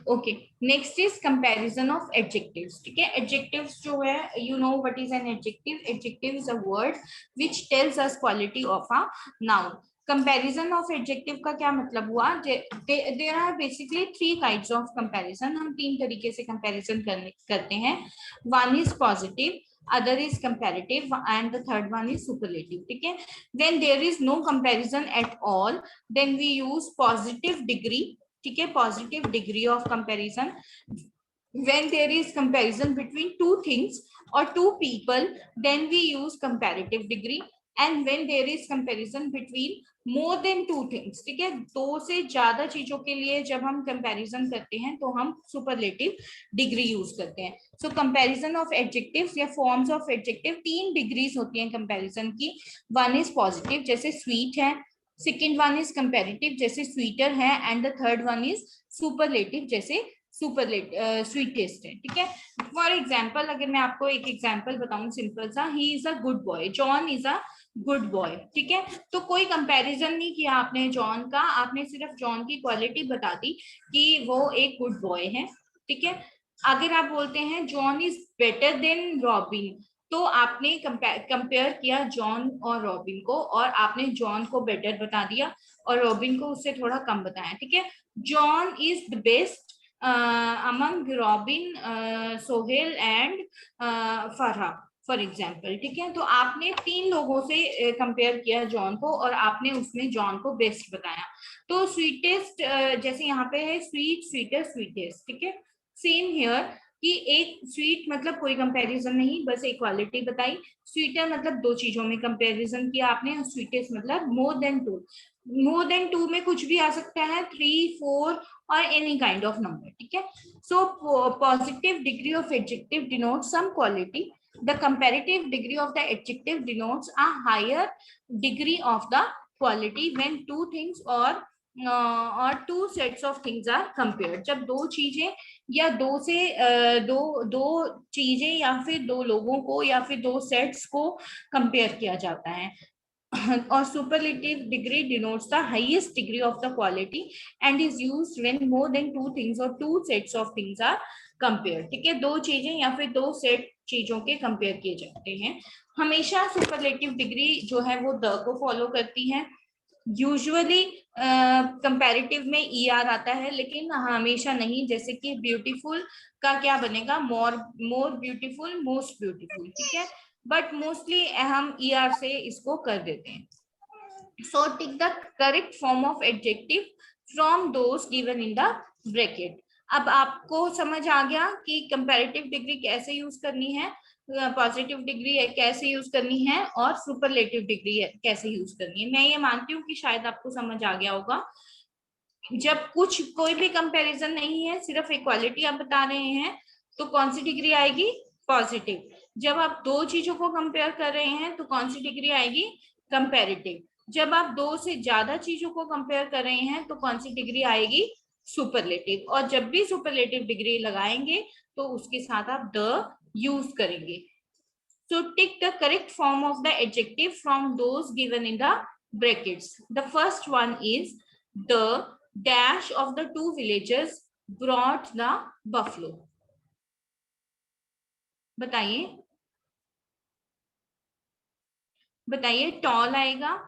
Okay, next is comparison of adjectives, ठीक है। एडजेक्टिव्स जो है, you know what is an adjective? Adjective is a word which tells us quality of a noun. Comparison of adjective का क्या मतलब हुआ? There are basically 3 kinds of comparison. हम 3 तरीके से कंपैरिजन करते हैं। One is positive, other is comparative, and the third one is superlative, ठीक है। when there is no comparison at all, then we use positive degree, ठीक है, positive degree of comparison. when there is comparison between two things or two people, then we use comparative degree, and when there is comparison between more than two things, ठीक है, 2 से ज्यादा चीजों के लिए जब हम कंपैरिजन करते हैं तो हम सुपरलेटिव डिग्री यूज करते हैं। सो कंपैरिजन ऑफ एडजेक्टिव्स या फॉर्म्स ऑफ एडजेक्टिव 3 डिग्रीज होती हैं कंपैरिजन की। वन इज पॉजिटिव, जैसे स्वीट है, सेकेंड वन इज कंपेरेटिव, जैसे स्वीटर है, and the third one is superlative, जैसे स्वीटेस्ट है, ठीक है। फॉर एग्जाम्पल, अगर मैं आपको एक एग्जाम्पल बताऊं सिंपल सा, ही is a good boy, John is a good boy, ठीक है। तो कोई कंपैरिजन नहीं किया आपने जॉन का, आपने सिर्फ जॉन की क्वालिटी बता दी कि वो एक गुड बॉय है, ठीक है। अगर आप बोलते हैं John is better than robin, तो आपने कंपेयर किया जॉन और रॉबिन को, और आपने जॉन को बेटर बता दिया और रॉबिन को उससे थोड़ा कम बताया, ठीक है। John is the best among robin, Sohail and Farha, for example, ठीक है। तो आपने 3 लोगों से कंपेयर किया जॉन को और आपने उसमें जॉन को बेस्ट बताया। तो स्वीटेस्ट, जैसे यहाँ पे है स्वीट, स्वीटर, स्वीटेस्ट, ठीक है। सेम हियर कि एक स्वीट मतलब कोई कंपैरिजन नहीं, बस इक्वालिटी बताई। स्वीटर मतलब 2 चीजों में कंपैरिजन किया आपने, स्वीटेस्ट मतलब मोर देन 2। मोर देन 2 में कुछ भी आ सकता है, 3, 4 और एनी काइंड ऑफ नंबर, ठीक है। So positive degree of adjective denotes some quality, the comparative degree of the adjective denotes a higher degree of the quality when two things or two sets of things are compared। जब 2 चीजें या 2 से दो चीजें या फिर 2 लोगों को या फिर 2 सेट्स को कंपेयर किया जाता है। और superlative degree denotes the highest degree of the quality and is used when more than 2 things or 2 sets of things are compared, ठीक है। 2 चीजें या फिर 2 सेट चीजों के कंपेयर किए जाते हैं। हमेशा सुपरलेटिव डिग्री जो है वो द को फॉलो करती है। यूजुअली कंपैरेटिव में ER आता है, लेकिन हमेशा नहीं। जैसे कि ब्यूटीफुल का क्या बनेगा, मोर ब्यूटीफुल, मोस्ट ब्यूटीफुल, ठीक है। बट मोस्टली हम ER से इसको कर देते हैं। So tick the correct form of adjective from those given in the bracket. अब आपको समझ आ गया कि कंपैरेटिव डिग्री कैसे यूज करनी है, पॉजिटिव डिग्री कैसे यूज करनी है और सुपरलेटिव डिग्री कैसे यूज करनी है। मैं ये मानती हूँ कि शायद आपको समझ आ गया होगा। जब कोई भी कंपैरिजन नहीं है, सिर्फ इक्वालिटी आप बता रहे हैं, तो कौन सी डिग्री आएगी, पॉजिटिव। जब आप 2 चीजों को कंपेयर कर रहे हैं तो कौन सी डिग्री आएगी, कंपैरेटिव। जब आप 2 से ज्यादा चीजों को कंपेयर कर रहे हैं तो कौन सी डिग्री आएगी, सुपरलेटिव। और जब भी सुपरलेटिव डिग्री लगाएंगे तो उसके साथ आप द यूज करेंगे। So tick the correct form of the adjective from those given in the brackets. The first one is the dash of the 2 villagers brought the buffalo. बताइए tall आएगा,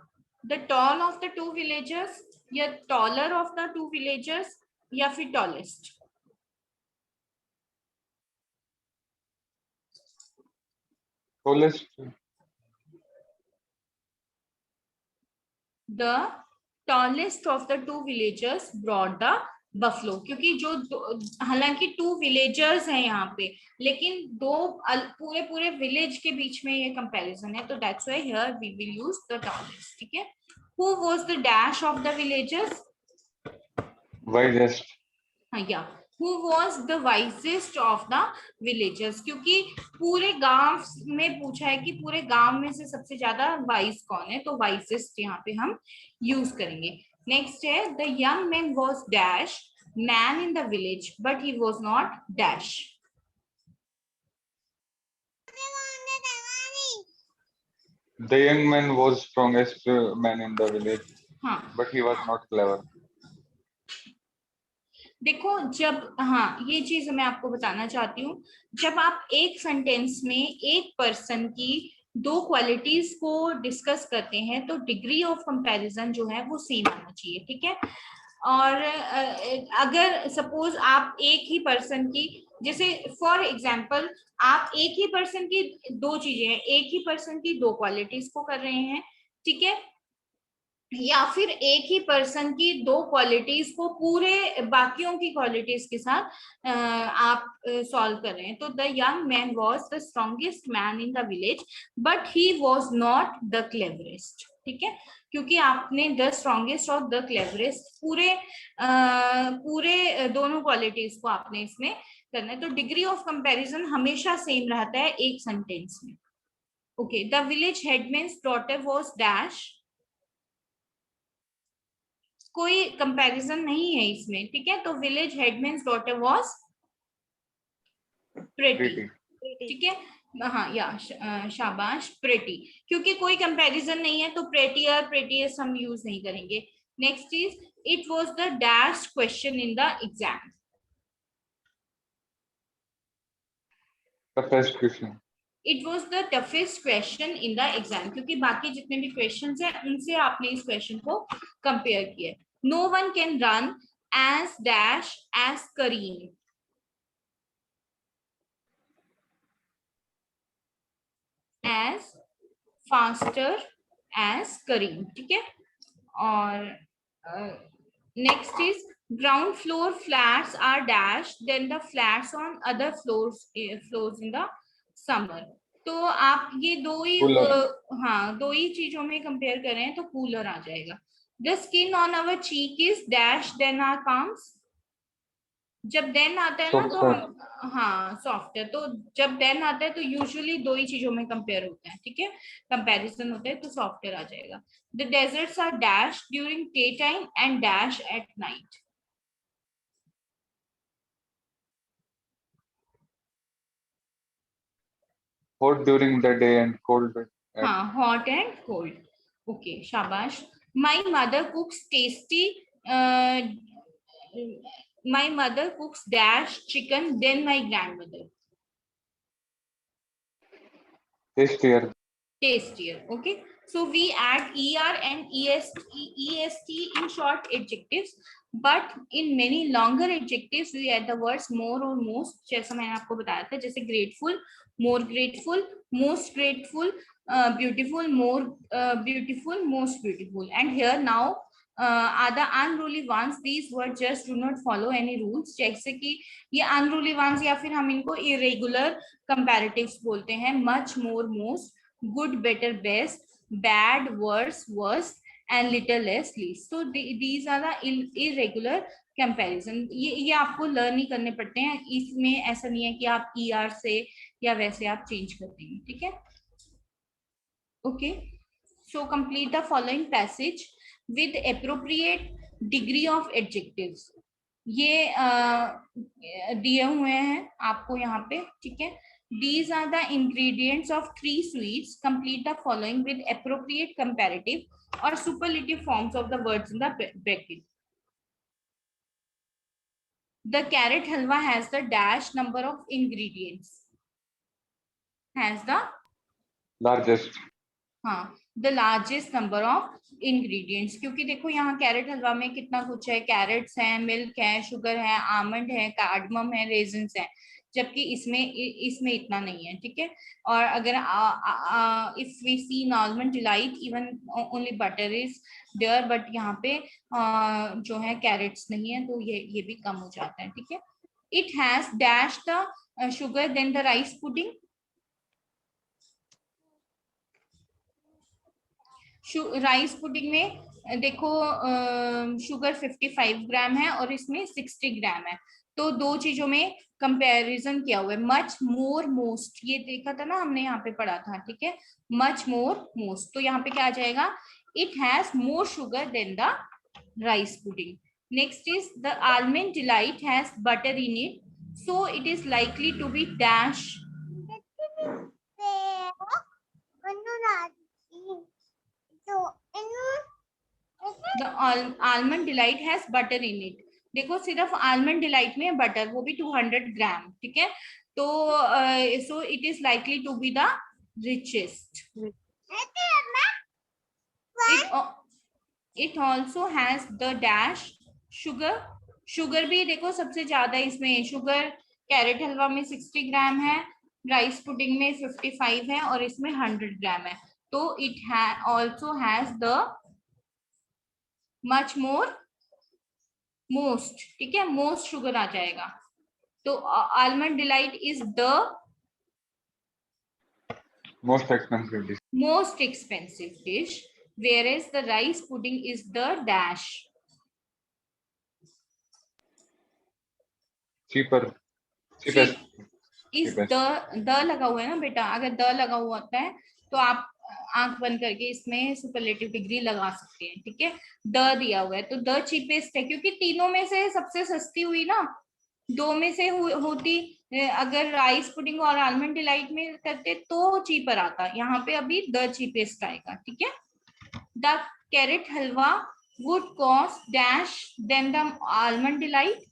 the tall of the 2 villagers या taller of the 2 villagers या फिर tallest।
Tallest.
The tallest of the 2 villagers brought the buffalo, क्योंकि जो हालांकि 2 villagers हैं यहाँ पे, लेकिन 2 पूरे विलेज के बीच में ये कंपैरिजन है, तो that's why here we will use the tallest, ठीक है। Who was the dash of the villagers?
Wisest.
हाँ, या who was the wisest of the villagers, क्योंकि पूरे गांव में पूछा है कि पूरे गांव में से सबसे ज्यादा वाइज कौन है, तो wisest यहाँ पे हम यूज करेंगे। नेक्स्ट है the young man was dash man in the village but he was not dash।
The young man was strongest man in the village,
हाँ,
but he was not clever.
देखो जब, हाँ ये चीज मैं आपको बताना चाहती हूँ, जब आप एक सेंटेंस में एक पर्सन की 2 क्वालिटीज को डिस्कस करते हैं तो डिग्री ऑफ कंपैरिजन जो है वो सेम आना चाहिए, ठीक है। और अगर सपोज आप एक ही पर्सन की, जैसे फॉर एग्जांपल आप एक ही पर्सन की 2 चीजें हैं, एक ही पर्सन की 2 क्वालिटीज को कर रहे हैं, ठीक है, या फिर एक ही पर्सन की 2 क्वालिटीज को पूरे बाकियों की क्वालिटीज के साथ आप सॉल्व कर रहे हैं। तो the young man was the strongest man in the village but he was not the cleverest, ठीक है, क्योंकि आपने द स्ट्रॉन्गेस्ट और द क्लेवरेस्ट पूरे दोनों क्वालिटीज को आपने इसमें करना है। तो डिग्री ऑफ कंपैरिजन हमेशा सेम रहता है एक सेंटेंस में। Okay, the village headman's daughter was dash, कोई कंपैरिजन नहीं है इसमें, ठीक है। तो village headman's daughter was pretty, ठीक है। हाँ, या शाबाश, प्रेटी, क्योंकि कोई कंपैरिजन नहीं है तो प्रेटियर प्रेटियस हम यूज नहीं करेंगे। Next is it was the dash question in the exam.
Toughest question.
It was the toughest question in the exam, क्योंकि बाकी जितने भी क्वेश्चन हैं उनसे आपने इस क्वेश्चन को कंपेयर किया। No one can run as dash as Karim. As faster as Karim, ठीक है। और next is ground floor flats are dash than the flats on other floors in the summer. तो आप ये दो ही हाँ दो ही चीजों में कंपेयर कर रहे हैं तो कूलर आ जाएगा। The skin on our cheek is dash than our palms. जब देन आता है ना तो हम हाँ सॉफ्ट है, तो जब देन आता है तो यूजुअली दो ही चीजों में कंपेयर होते हैं, ठीक है, कंपैरिजन होता है तो सॉफ्टवेयर आ जाएगा। The deserts are dash during day time and dash at night.
Hot during the day and cold at
हाँ हॉट एंड कोल्ड। ओके शाबाश। My mother cooks tasty my mother cooks dash chicken then my grandmother।
tastier.
Okay, so we add er and est in short adjectives, but in many longer adjectives we add the words more or most, जैसा मैंने आपको बताया था, जैसे grateful, more grateful, most grateful, beautiful, more beautiful, most beautiful। And here now are the unruly ones। These words just do not follow any rules। जैसे कि ये unruly ones या फिर हम इनको irregular comparatives बोलते हैं। much, more, most, good, better, best, bad, worse, worst, and little less, least। So these are the irregular comparison। ये आपको लर्न ही करने पड़ते हैं, इसमें ऐसा नहीं है कि आप ER से या वैसे आप चेंज कर देंगे, ठीक है। Okay, so complete the following passage with appropriate degree of adjectives। ये दिए हुए हैं आपको यहाँ पे, ठीक है। These are the ingredients of 3 sweets। Complete the following with appropriate comparative or superlative forms of the words in the bracket। The carrot halwa has the dash number of ingredients। Has the
Largest.
हाँ the largest number of ingredients, क्योंकि देखो यहाँ carat हलवा में कितना कुछ है, crates हैं, milk है, शुगर है, आमंड है, कार्डमम है, रेजिन्स है, जबकि इसमें इतना नहीं है, ठीक है। और अगर if we see almond delight even only butter is there, but यहाँ पे जो है कैरेट्स नहीं है, तो ये भी कम हो जाता है, ठीक है। It has dash the sugar than the rice pudding. Rice pudding में देखो शुगर 55 ग्राम है और इसमें 60 ग्राम है, तो दो चीजों में कंपैरिजन किया हुआ है। मच, मोर, मोस्ट, ये देखा था ना हमने, यहाँ पे पढ़ा था, ठीक है। मच, मोर, मोस्ट, तो यहाँ पे क्या आ जाएगा, it has more sugar than the rice pudding. Next is the almond delight has butter in it, so it is likely to be dash. The almond delight has butter in it। देखो सिर्फ almond delight में butter, वो भी 200 ग्राम, ठीक है। तो so it is likely to be the richest. It also has the dash sugar. Sugar भी देखो सबसे ज्यादा इसमें शुगर कैरेट हलवा में 60 ग्राम है, राइस पुडिंग में 55 है और इसमें 100 ग्राम है, तो it also has the much, more, most, ठीक है, मोस्ट शुगर आ जाएगा। तो almond delight is the
Most expensive dish.
most expensive dish, whereas the rice pudding is the dash
Cheapest.
इस द लगा हुआ है ना बेटा, अगर द लगा हुआ होता है तो आप आंख बंद करके इसमें सुपरलेटिव डिग्री लगा सकते हैं, ठीक है। द दिया हुआ है तो द चीपेस्ट है, क्योंकि तीनों में से सबसे सस्ती हुई ना, दो में से होती, अगर राइस पुडिंग और आलमंड डिलाइट में करते तो चीपर आता, यहाँ पे अभी द चीपेस्ट आएगा, ठीक है। The carrot halwa would cost dash than the almond delight.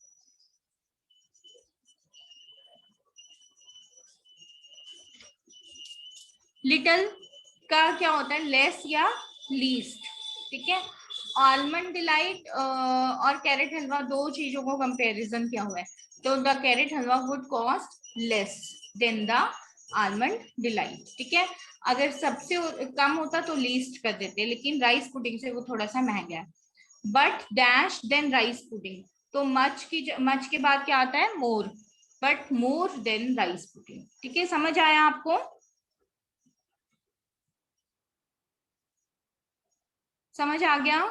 Little का क्या होता है, लेस या लीस्ट, ठीक है। आलमंड डिलाइट और कैरेट हलवा, दो चीजों को कंपैरिजन किया हुआ है, तो the carrot halwa would cost less than the almond delight, ठीक है। अगर सबसे कम होता तो लीस्ट कर देते, लेकिन राइस पुडिंग से वो थोड़ा सा महंगा है। But dash than rice pudding, तो मच के बाद क्या आता है, more, but more than rice pudding, ठीक है। समझ आया आपको? समझ आ गया?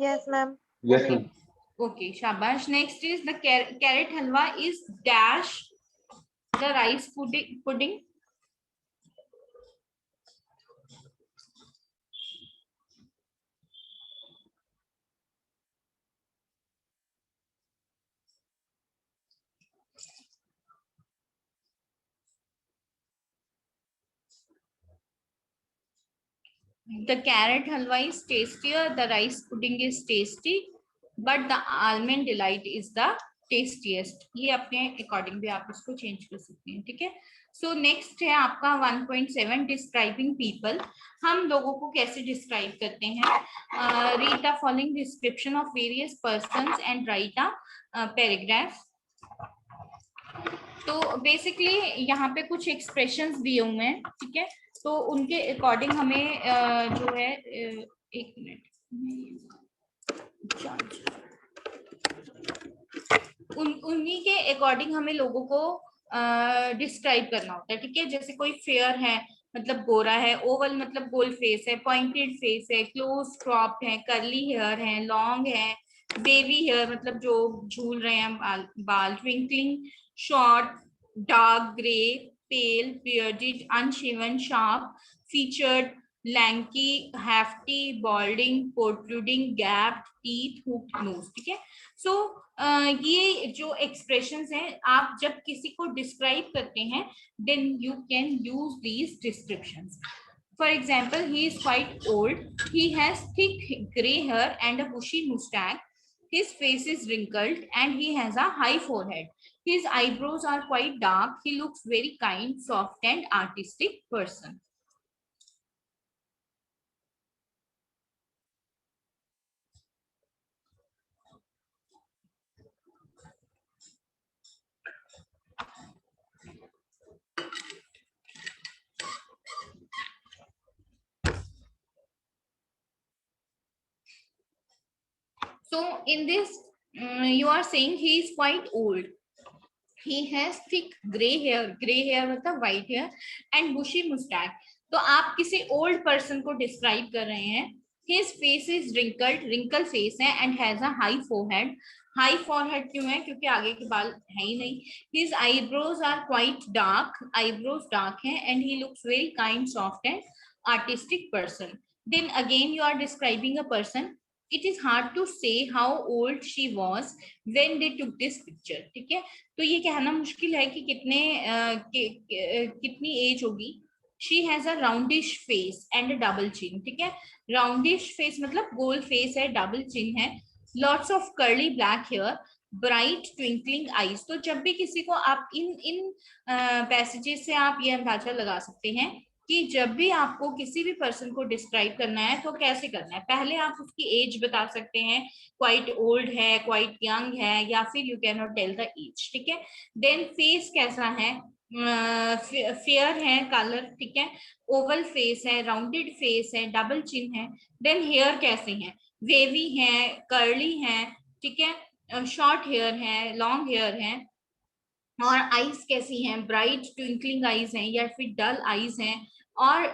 Yes, ma'am.
Yes,
Okay.
ma'am.
Okay, shabash. Next is the carrot halwa is dash the rice pudding. The carrot halwa is tastier, the rice pudding is tasty, but the almond delight is the tastiest. ये अपने according भी आप इसको change कर सकते हैं, ठीक है। सो नेक्स्ट है आपका 1.7 डिस्क्राइबिंग पीपल। हम लोगों को कैसे डिस्क्राइब करते हैं? Read the following description of various persons and right a paragraph. तो बेसिकली यहाँ पे कुछ एक्सप्रेशंस दिए हुए हैं, ठीक है। तो उनके अकॉर्डिंग हमें जो है एक मिनट, उन्हीं के अकॉर्डिंग हमें लोगों को डिस्क्राइब करना होता है, ठीक है। जैसे कोई फेयर है मतलब गोरा है, ओवल मतलब गोल फेस है, पॉइंटेड फेस है, क्लोज क्रॉप है, कर्ली हेयर है, लॉन्ग है, बेबी हेयर मतलब जो झूल रहे हैं बाल, twinkling, short, dark grey, pale, bearded, unshaven, sharp featured, lanky, hefty, balding, protruding, gap, teeth, hooked nose, ठीक है। सो ये जो एक्सप्रेशंस हैं, आप जब किसी को डिस्क्राइब करते हैं then you can use these descriptions. For example, he is quite old, he has thick gray hair and a bushy mustache, his face is wrinkled and he has a high forehead, his eyebrows are quite dark, he looks very kind, soft and artistic person. So in this you are saying he is quite old, he has thick gray hair मतलब white hair and bushy mustache। तो आप किसी old person को describe कर रहे हैं। his face is wrinkled, wrinkle face है and has a high forehead, high forehead क्यों है? क्योंकि आगे के बाल है ही नहीं। his eyebrows are quite dark, eyebrows dark हैं and he looks very kind, soft and artistic person। then again you are describing a person, it is hard to say how old she was when they took this picture, ठीक है। तो ये कहना मुश्किल है कि कितनी एज होगी। She has a roundish face and double chin, ठीक है। राउंडिश फेस मतलब गोल फेस है, डबल चिन है, lots of curly black hair, bright twinkling eyes. तो जब भी किसी को आप इन पैसेजेस से आप ये अंदाजा लगा सकते हैं कि जब भी आपको किसी भी पर्सन को डिस्क्राइब करना है तो कैसे करना है। पहले आप उसकी एज बता सकते हैं, क्वाइट ओल्ड है, क्वाइट यंग है, या फिर you can not tell the age, ठीक है। देन फेस कैसा है, फेयर है कलर, ठीक है, ओवल फेस है, राउंडेड फेस है, डबल चिन है। देन हेयर कैसे हैं, वेवी है, कर्ली है, ठीक है, शॉर्ट हेयर है, लॉन्ग हेयर है। और आईज कैसी हैं, ब्राइट ट्विंकलिंग आईज हैं या फिर डल आईज हैं, और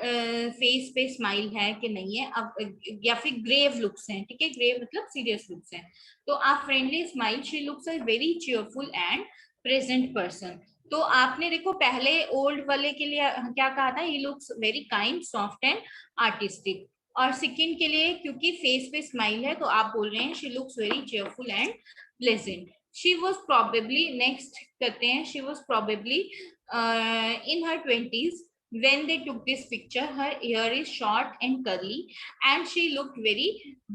फेस पे स्माइल है कि नहीं है, अब या फिर ग्रेव लुक्स हैं, ठीक है, ग्रेव मतलब सीरियस लुक्स हैं। तो आप friendly smile, she looks a very cheerful and present person. तो आपने देखो पहले ओल्ड वाले के लिए क्या कहा था, he looks very kind, soft and artistic. और सेकंड के लिए क्योंकि फेस पे स्माइल है तो आप बोल रहे हैं she looks very cheerful and pleasant. She was probably, next करते हैं, she was probably in her 20s when they took this picture. Her hair is short and curly and she looked very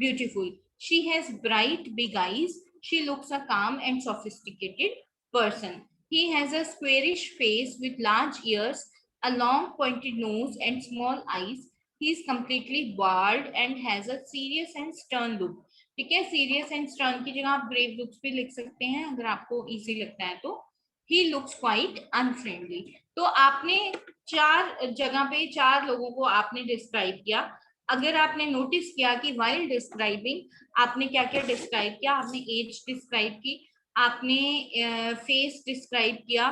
beautiful. She has bright big eyes. She looks a calm and sophisticated person. He has a squarish face with large ears, a long pointed nose and small eyes. He is completely bald and has a serious and stern look. ठीक है, serious and stern की जगह आप grave looks भी लिख सकते हैं अगर आपको easy लगता है तो. He looks quite unfriendly. तो आपने 4 जगह पे 4 लोगों को आपने डिस्क्राइब किया. अगर आपने नोटिस किया कि while describing आपने क्या क्या डिस्क्राइब किया, आपने एज डिस्क्राइब की, आपने फेस डिस्क्राइब किया,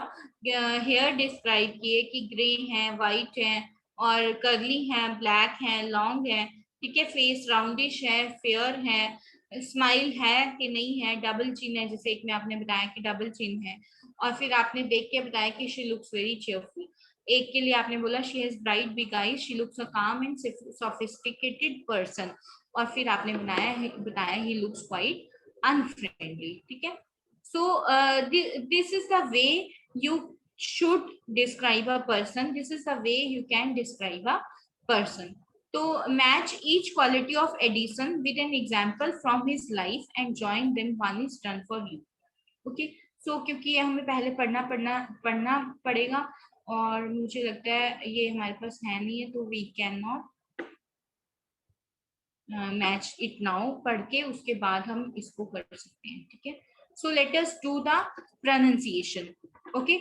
हेयर डिस्क्राइब किए कि ग्रे हैं, वाइट हैं और कर्ली हैं, ब्लैक हैं, लॉन्ग हैं. ठीक है, फेस राउंडिश है, फेयर है, स्माइल है कि नहीं है, डबल चिन है, जैसे एक में आपने बताया कि डबल चिन है, और फिर आपने देख के बताया कि शी लुक्स वेरी चीयरफुल. एक के लिए आपने बोला she has bright big eyes, she looks अ काम एंड सोफिस्टिकेटेड पर्सन, और फिर आपने बताया ही लुक्स क्वाइट अनफ्रेंडली. ठीक है, so this is the way you should describe a person. This is the way you can describe a person. So match each quality of Edison with an example from his life and join them. One is done for you. Okay, so क्योंकि ये हमें पहले पढ़ना पड़ेगा और मुझे लगता है ये हमारे पास है नहीं है, तो we cannot match it now. पढ़ के उसके बाद हम इसको कर सकते हैं. ठीक है, so let us do the pronunciation. Okay,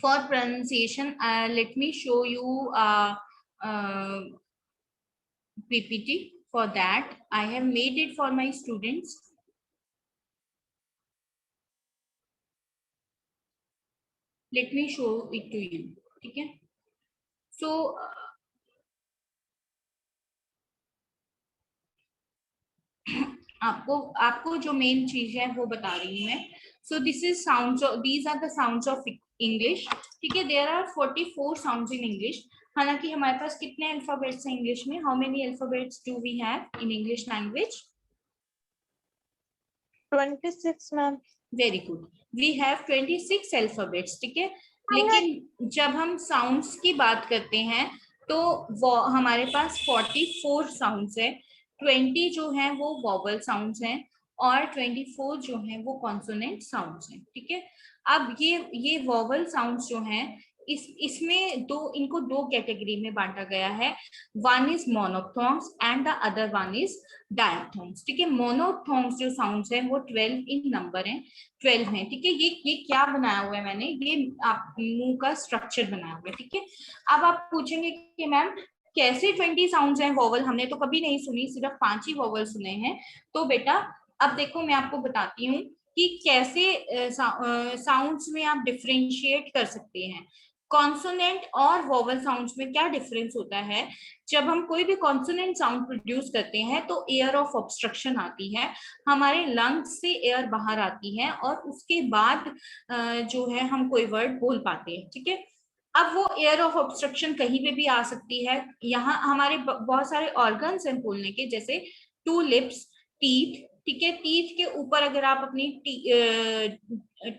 for pronunciation let me show you PPT. For that I have made it for my students. Let me show it to you. ठीक है, so आपको जो मेन चीज है वो बता रही हूँ मैं. So this is sounds of, these are the sounds of English. ठीक है, there are 44 sounds in English. हालांकि हमारे पास कितने अल्फाबेट्स हैं इंग्लिश में? How many alphabets do we have in English language?
26 ma'am.
Very good. We have 26 alphabets. ठीक है, लेकिन जब हम साउंड्स की बात करते हैं तो वो हमारे पास 44 साउंड्स है. 20 जो है वो वॉवल साउंड्स हैं और 24 जो है वो कॉन्सोनेंट साउंड्स हैं. ठीक है, अब ये वॉवल साउंड्स जो हैं इसमें इनको दो कैटेगरी में बांटा गया है. One is monophthongs and the other one is diphthongs. ठीक है, मोनोथोंग्स जो साउंड्स हैं वो 12 इन नंबर हैं, 12 हैं. ठीक है, ये क्या बनाया हुआ है मैंने, ये आप मुंह का स्ट्रक्चर बनाया हुआ है. ठीक है, अब आप पूछेंगे कि मैम कैसे 20 साउंड्स हैं वॉवल, हमने तो कभी नहीं सुनी, सिर्फ 5 ही वॉवल सुने हैं. तो बेटा अब देखो मैं आपको बताती हूँ कि कैसे साउंड्स में आप डिफरेंशिएट कर सकते हैं. कॉन्सोनेंट और वॉवल साउंड्स में क्या डिफरेंस होता है? जब हम कोई भी कॉन्सोनेंट साउंड प्रोड्यूस करते हैं तो एयर ऑफ ऑब्स्ट्रक्शन आती है, हमारे लंग्स से एयर बाहर आती है और उसके बाद जो है हम कोई वर्ड बोल पाते हैं. ठीक है, अब वो एयर ऑफ ऑब्स्ट्रक्शन कहीं पे भी आ सकती है. यहाँ हमारे बहुत सारे ऑर्गन्स हैं बोलने के, जैसे 2 लिप्स, टीथ. ठीक है, टीथ के ऊपर अगर आप अपनी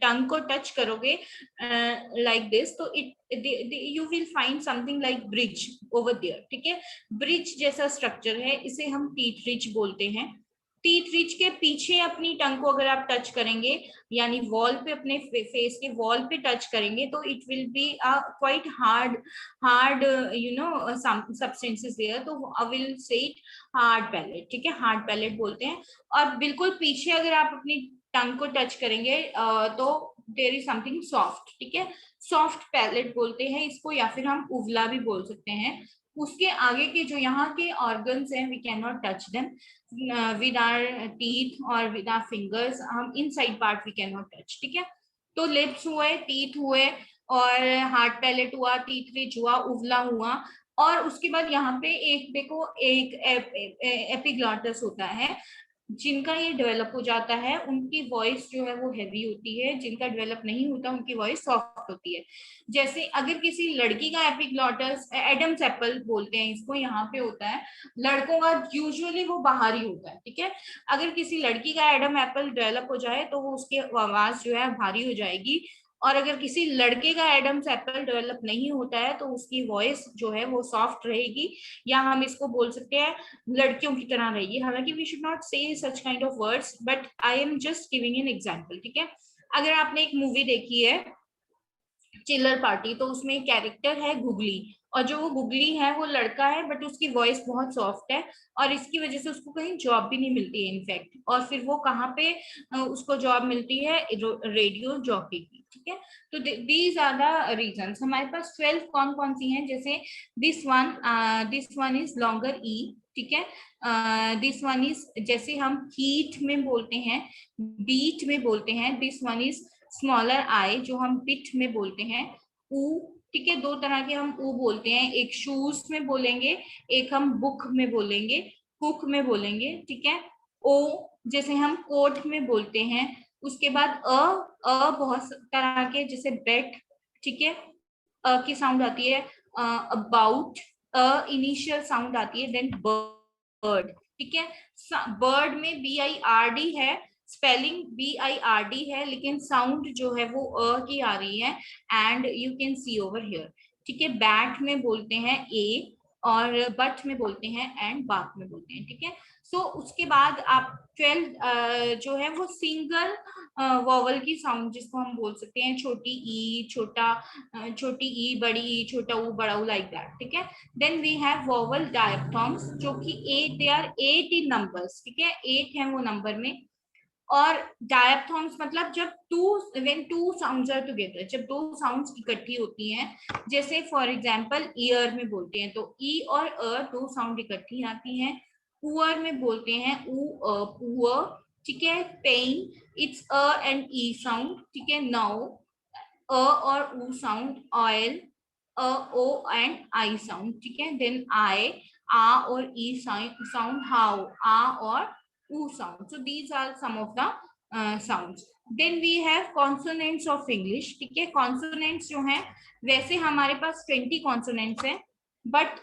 टंग को टच करोगे like this, so you will find something like bridge over there. ठीक है, ब्रिज जैसा स्ट्रक्चर है, इसे हम टीथ रिज बोलते हैं. टीथ रिज के पीछे अपनी टंग को अगर आप टच करेंगे, यानी वॉल पे, अपने फेस के वॉल पे टच करेंगे, तो it will be quite hard you know substances there, तो I will say it hard palate. ठीक है, हार्ड पैलेट बोलते हैं. और बिल्कुल पीछे अगर आप अपनी टंग को टच करेंगे तो देयर इज समथिंग सॉफ्ट. ठीक है, सॉफ्ट पैलेट बोलते हैं इसको, या फिर हम उवला भी बोल सकते हैं. उसके आगे के जो यहाँ के ऑर्गन्स हैं, we can not touch them with our teeth or with our fingers. हम inside part we can not touch. ठीक है, तो लिप्स हुए, टीथ हुए और हार्ड पैलेट हुआ, टीथ रिज हुआ, उवला हुआ, और उसके बाद यहाँ पे एक देखो एक एपिग्लॉटस होता है. जिनका ये डेवलप हो जाता है उनकी वॉइस जो है वो हैवी होती है, जिनका डेवलप नहीं होता उनकी वॉइस सॉफ्ट होती है. जैसे अगर किसी लड़की का एपिग्लॉटस, एडम्स एप्पल बोलते हैं इसको, यहाँ पे होता है. लड़कों का यूजुअली वो बाहर ही होता है. ठीक है, अगर किसी लड़की का एडम एप्पल डेवलप हो जाए तो वो उसकी आवाज जो है भारी हो जाएगी, और अगर किसी लड़के का एडम्स एप्पल डेवलप नहीं होता है तो उसकी वॉइस जो है वो सॉफ्ट रहेगी, या हम इसको बोल सकते हैं लड़कियों की तरह रहेगी. हालांकि वी शुड नॉट से सच kind of words, but I am just giving an example. ठीक है, अगर आपने एक मूवी देखी है चिल्लर पार्टी, तो उसमें कैरेक्टर है गुगली, और जो वो गुगली है वो लड़का है बट उसकी वॉइस बहुत सॉफ्ट है, और इसकी वजह से उसको कहीं जॉब भी नहीं मिलती है इनफैक्ट। और फिर वो कहाँ पे उसको जॉब मिलती है, रेडियो जॉकी की, ठीक है। तो दीज आर द रीजंस। हमारे पास 12 कौन कौन सी हैं, जैसे दिस वन इज लॉन्गर ई, ठीक है। दिस वन इज, जैसे हम हीट में बोलते हैं, बीट में बोलते हैं, दिस वन इज स्मॉलर आई, जो हम पिट में बोलते हैं, ऊ, ठीक है। दो तरह के हम ऊ बोलते हैं, एक शूज में बोलेंगे, एक हम बुक में बोलेंगे, कुक में बोलेंगे, ठीक है। ओ, जैसे हम कोट में बोलते हैं। उसके बाद बहुत तरह के, जैसे बेट, ठीक है, की साउंड आती है, अबाउट, इनिशियल साउंड आती है, देन बर्ड, ठीक है। बर्ड में BIRD है, स्पेलिंग BIRD है, लेकिन साउंड जो है वो की आ रही है, and you can see over here, ठीक है। बैट में बोलते हैं ए, और बट में बोलते हैं एंड, बाक में बोलते हैं, ठीक है। सो उसके बाद आप 12 जो है वो सिंगल वॉवल की साउंड, जिसको हम बोल सकते हैं छोटी ई, छोटी ई, बड़ी ई, छोटा ऊ, बड़ा ऊ, लाइक दैट, ठीक है। देन वी हैव वॉवल डायफ्थॉन्ग्स, जो कि 8, दे आर 8 इन नंबर्स, ठीक है, 8 है वो नंबर में। और डायफ्थॉन्ग्स मतलब जब when two sounds are together, जब दो साउंड्स इकट्ठी होती हैं, जैसे फॉर एग्जांपल ईयर में बोलते हैं तो ई और दो साउंड इकट्ठी आती हैं। पुअर में बोलते हैं ऊ, पुअर, ठीक है। Pain, it's and E sound, ठीक है। नाउ, और ऊ sound, oil, O and I sound, ठीक है। देन आई, आ और ई साउंड, हाउ, आ और ऊ sound. So these are some of the sounds. Then we have consonants of English, ठीक है। consonants जो हैं, वैसे हमारे पास 20 consonants हैं, बट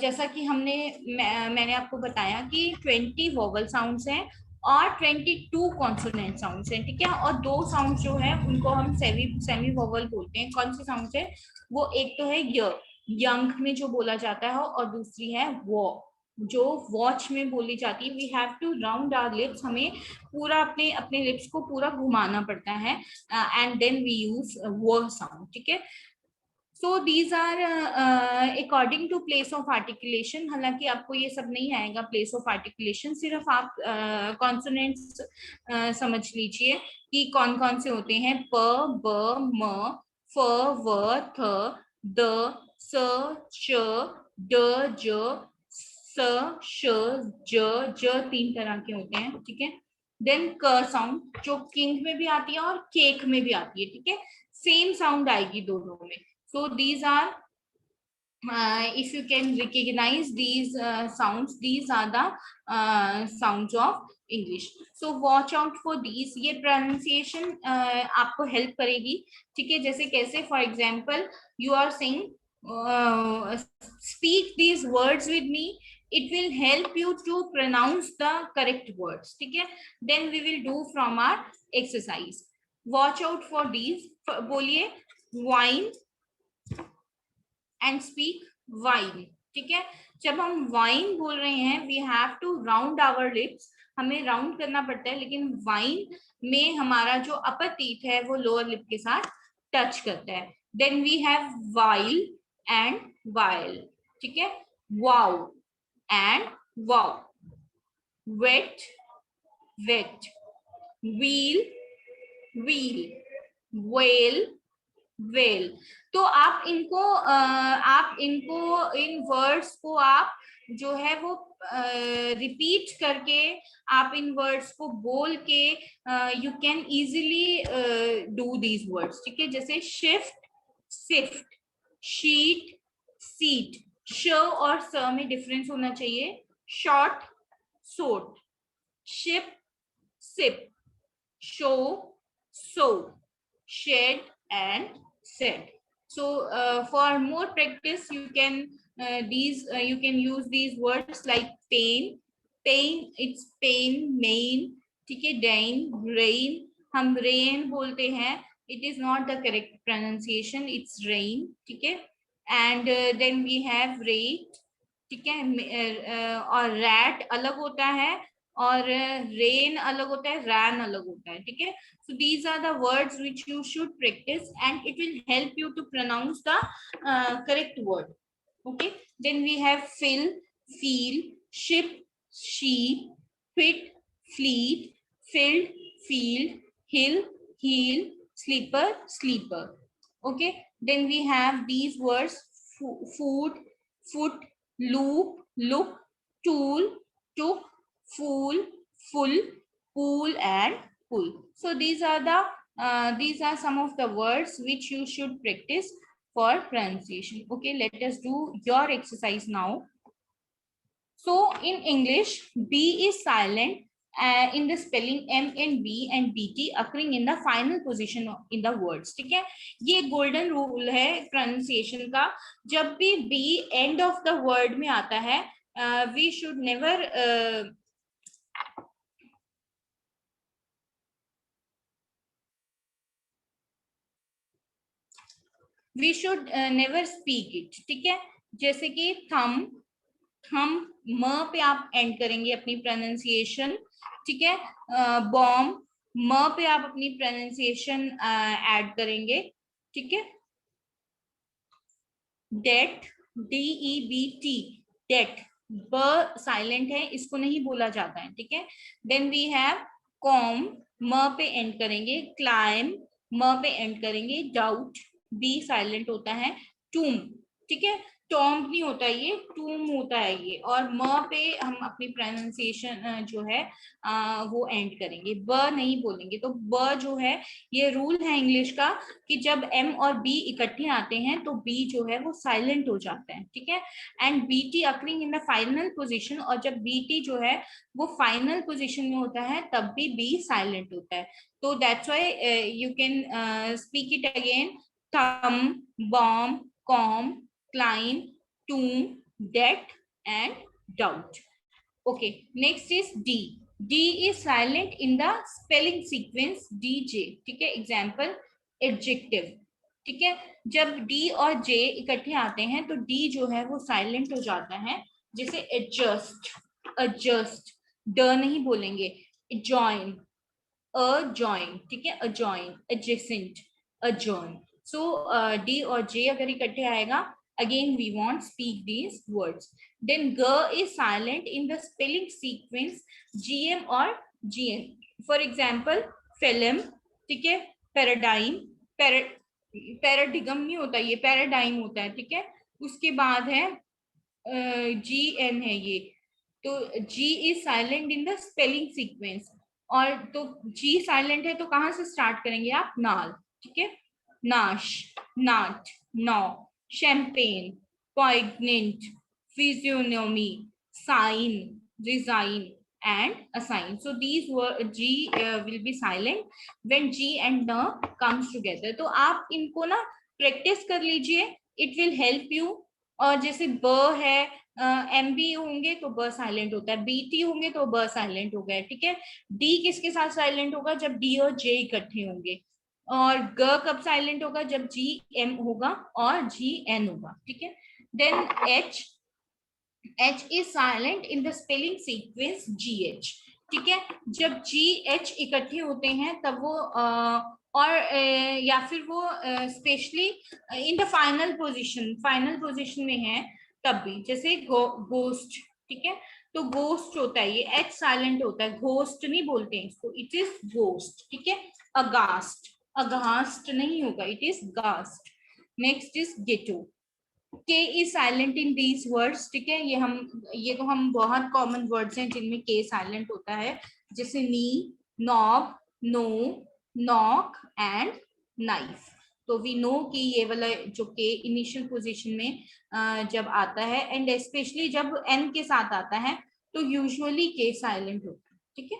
जैसा कि मैंने आपको बताया कि 20 वोवल साउंड्स हैं और 22 कॉन्सोनेंट साउंड्स हैं, ठीक है। और दो साउंड्स जो है उनको हम सेमी वोवल बोलते हैं। कौन से साउंड्स है वो, एक तो है य, यंग में जो बोला जाता है, और दूसरी है वो, जो वॉच में बोली जाती है। We have to round our lips, हमें पूरा अपने अपने लिप्स को पूरा घुमाना पड़ता है, एंड देन वी यूज वो साउंड, ठीक है। So these are according to place of articulation. हालांकि आपको ये सब नहीं आएगा प्लेस ऑफ आर्टिकुलेशन, सिर्फ आप कॉन्सोनेंट्स समझ लीजिए कि कौन कौन से होते हैं। प, ब, म, फ, व, थ, द, स, श, ड, ज, स, श, ज 3 तरह के होते हैं, ठीक है। देन क साउंड, जो किंग में भी आती है और केक में भी आती है, ठीक है। सेम साउंड आएगी दोनों में। So these are, if you can recognize these sounds, these are the sounds of English. So watch out for these. ये pronunciation आपको help करेगी, ठीक है। जैसे कैसे, for example, you are saying speak these words with me. It will help you to pronounce the correct words, ठीक है। Then we will do from our exercise. Watch out for these. बोलिए wine and speak wine, ठीक है। जब हम wine बोल रहे हैं, we have to round our lips, हमें राउंड करना पड़ता है, लेकिन वाइन में हमारा जो अपर टीथ है वो लोअर लिप के साथ टच करता है। Then we have vile and while, ठीक है। Vow and wow, vet, wet, wheel, wheel, well, well. तो आप इनको इन वर्ड्स को आप जो है वो रिपीट करके, आप इन वर्ड्स को बोल के you can easily do these words, ठीक है। जैसे शिफ्ट, सिफ्ट, शीट, सीट। श और स में डिफरेंस होना चाहिए। Short, sort, ship, sip, show, so, shed and said. So for more practice you can you can use these words like pain, pain, it's pain, main, ठीक है। dain, rain, हम rain बोलते हैं, it is not the correct pronunciation, it's rain, ठीक है। and then we have rate, ठीक है। और rat अलग होता है और रेन अलग होता है, रैन अलग होता है, ठीक है. So these are the words which you should practice and it will help you to pronounce the correct word. Okay. Then we have fill, feel, ship, sheep, fit, fleet, filled, field, hill, heel, sleeper, sleeper. Okay. Then we have these words: food, foot, loop, look, tool, took, fool, full, pool, and pull. So these are some of the words which you should practice for pronunciation. Okay, let us do your exercise now. So in English, B is silent in the spelling M and B and BT occurring in the final position in the words. ठीक है, ये golden rule है pronunciation का. जब भी B end of the word में आता है, we should never we should never speak it. ठीक है, जैसे कि thumb, हम म पे आप एंड करेंगे अपनी प्रोनाउंसिएशन. ठीक है, बॉम्ब, म पे आप अपनी प्रोनाउंसिएशन ऐड करेंगे. ठीक है, डेट, DEBT, डेट, ब साइलेंट है, इसको नहीं बोला जाता है. ठीक है. देन वी हैव कॉम, म पे एंड करेंगे. क्लाइम, म पे एंड करेंगे. डाउट, बी साइलेंट होता है. टूम, ठीक है, टॉम्ब नहीं होता ये, टूम होता है ये. और म पे हम अपनी प्रोनाउंसिएशन जो है वो एंड करेंगे, ब नहीं बोलेंगे. तो ब जो है, ये रूल है इंग्लिश का कि जब एम और बी इकट्ठे आते हैं तो बी जो है वो साइलेंट हो जाता है. ठीक है. And BT occurring in the final position, और जब बीटी जो है वो फाइनल पोजीशन में होता है तब भी बी साइलेंट होता है. तो that's why you can speak it again: thumb, bomb, com, climb, tomb, debt, and doubt. Okay, next is D. D is silent in the spelling sequence DJ. ठीक है, example adjective. ठीक है, जब D और J इकट्ठे आते हैं तो D जो है वो साइलेंट हो जाता है. जैसे adjust, adjust, ड नहीं बोलेंगे. join, adjoin, ठीक है, adjoin, adjacent, adjoin. So D और J अगर इकट्ठे आएगा, again we won't speak these words. Then G is silent in the spelling sequence GM or GN. For example, film, ठीक है, paradigm, paradigm नहीं होता, ये paradigm होता है. ठीक है, उसके बाद है GN है ये. तो G is silent in the spelling sequence. और तो G साइलेंट है तो कहाँ से स्टार्ट करेंगे आप? नाल. ठीक है, नाश, नाट, नौ, champagne, poignant, physiognomy, sign, resign, and assign. So these were G will be silent when G and N comes together. तो आप इनको ना प्रैक्टिस कर लीजिए, it will help you. और जैसे ब है, एम बी होंगे तो ब साइलेंट होता है, बीटी होंगे तो ब साइलेंट हो गया. ठीक है, डी किसके साथ साइलेंट होगा? जब डी और जे इकट्ठे होंगे. और ग कब साइलेंट होगा? जब जी एम होगा और जी एन होगा. ठीक है. Then H, H is silent in the spelling sequence G H. ठीक है, जब जी एच इकट्ठे होते हैं तब वो और या फिर वो specially in the final position में है तब भी. जैसे गोस्ट, ठीक है, तो गोस्ट होता है, ये एच साइलेंट होता है, घोस्ट नहीं बोलते हैं इसको, इट इज गोस्ट. ठीक है. अगास्ट, अगास्ट नहीं होगा, it is ghast. Next is ghetto. K is silent in these words. ठीक है, ये तो हम बहुत कॉमन वर्ड्स हैं जिनमें K साइलेंट होता है. जैसे knee, knob, know, knock and knife. तो वी नो कि ये वाला जो K इनिशियल पोजीशन में जब आता है एंड स्पेशली जब N के साथ आता है तो यूजुअली K साइलेंट होता है. ठीक है.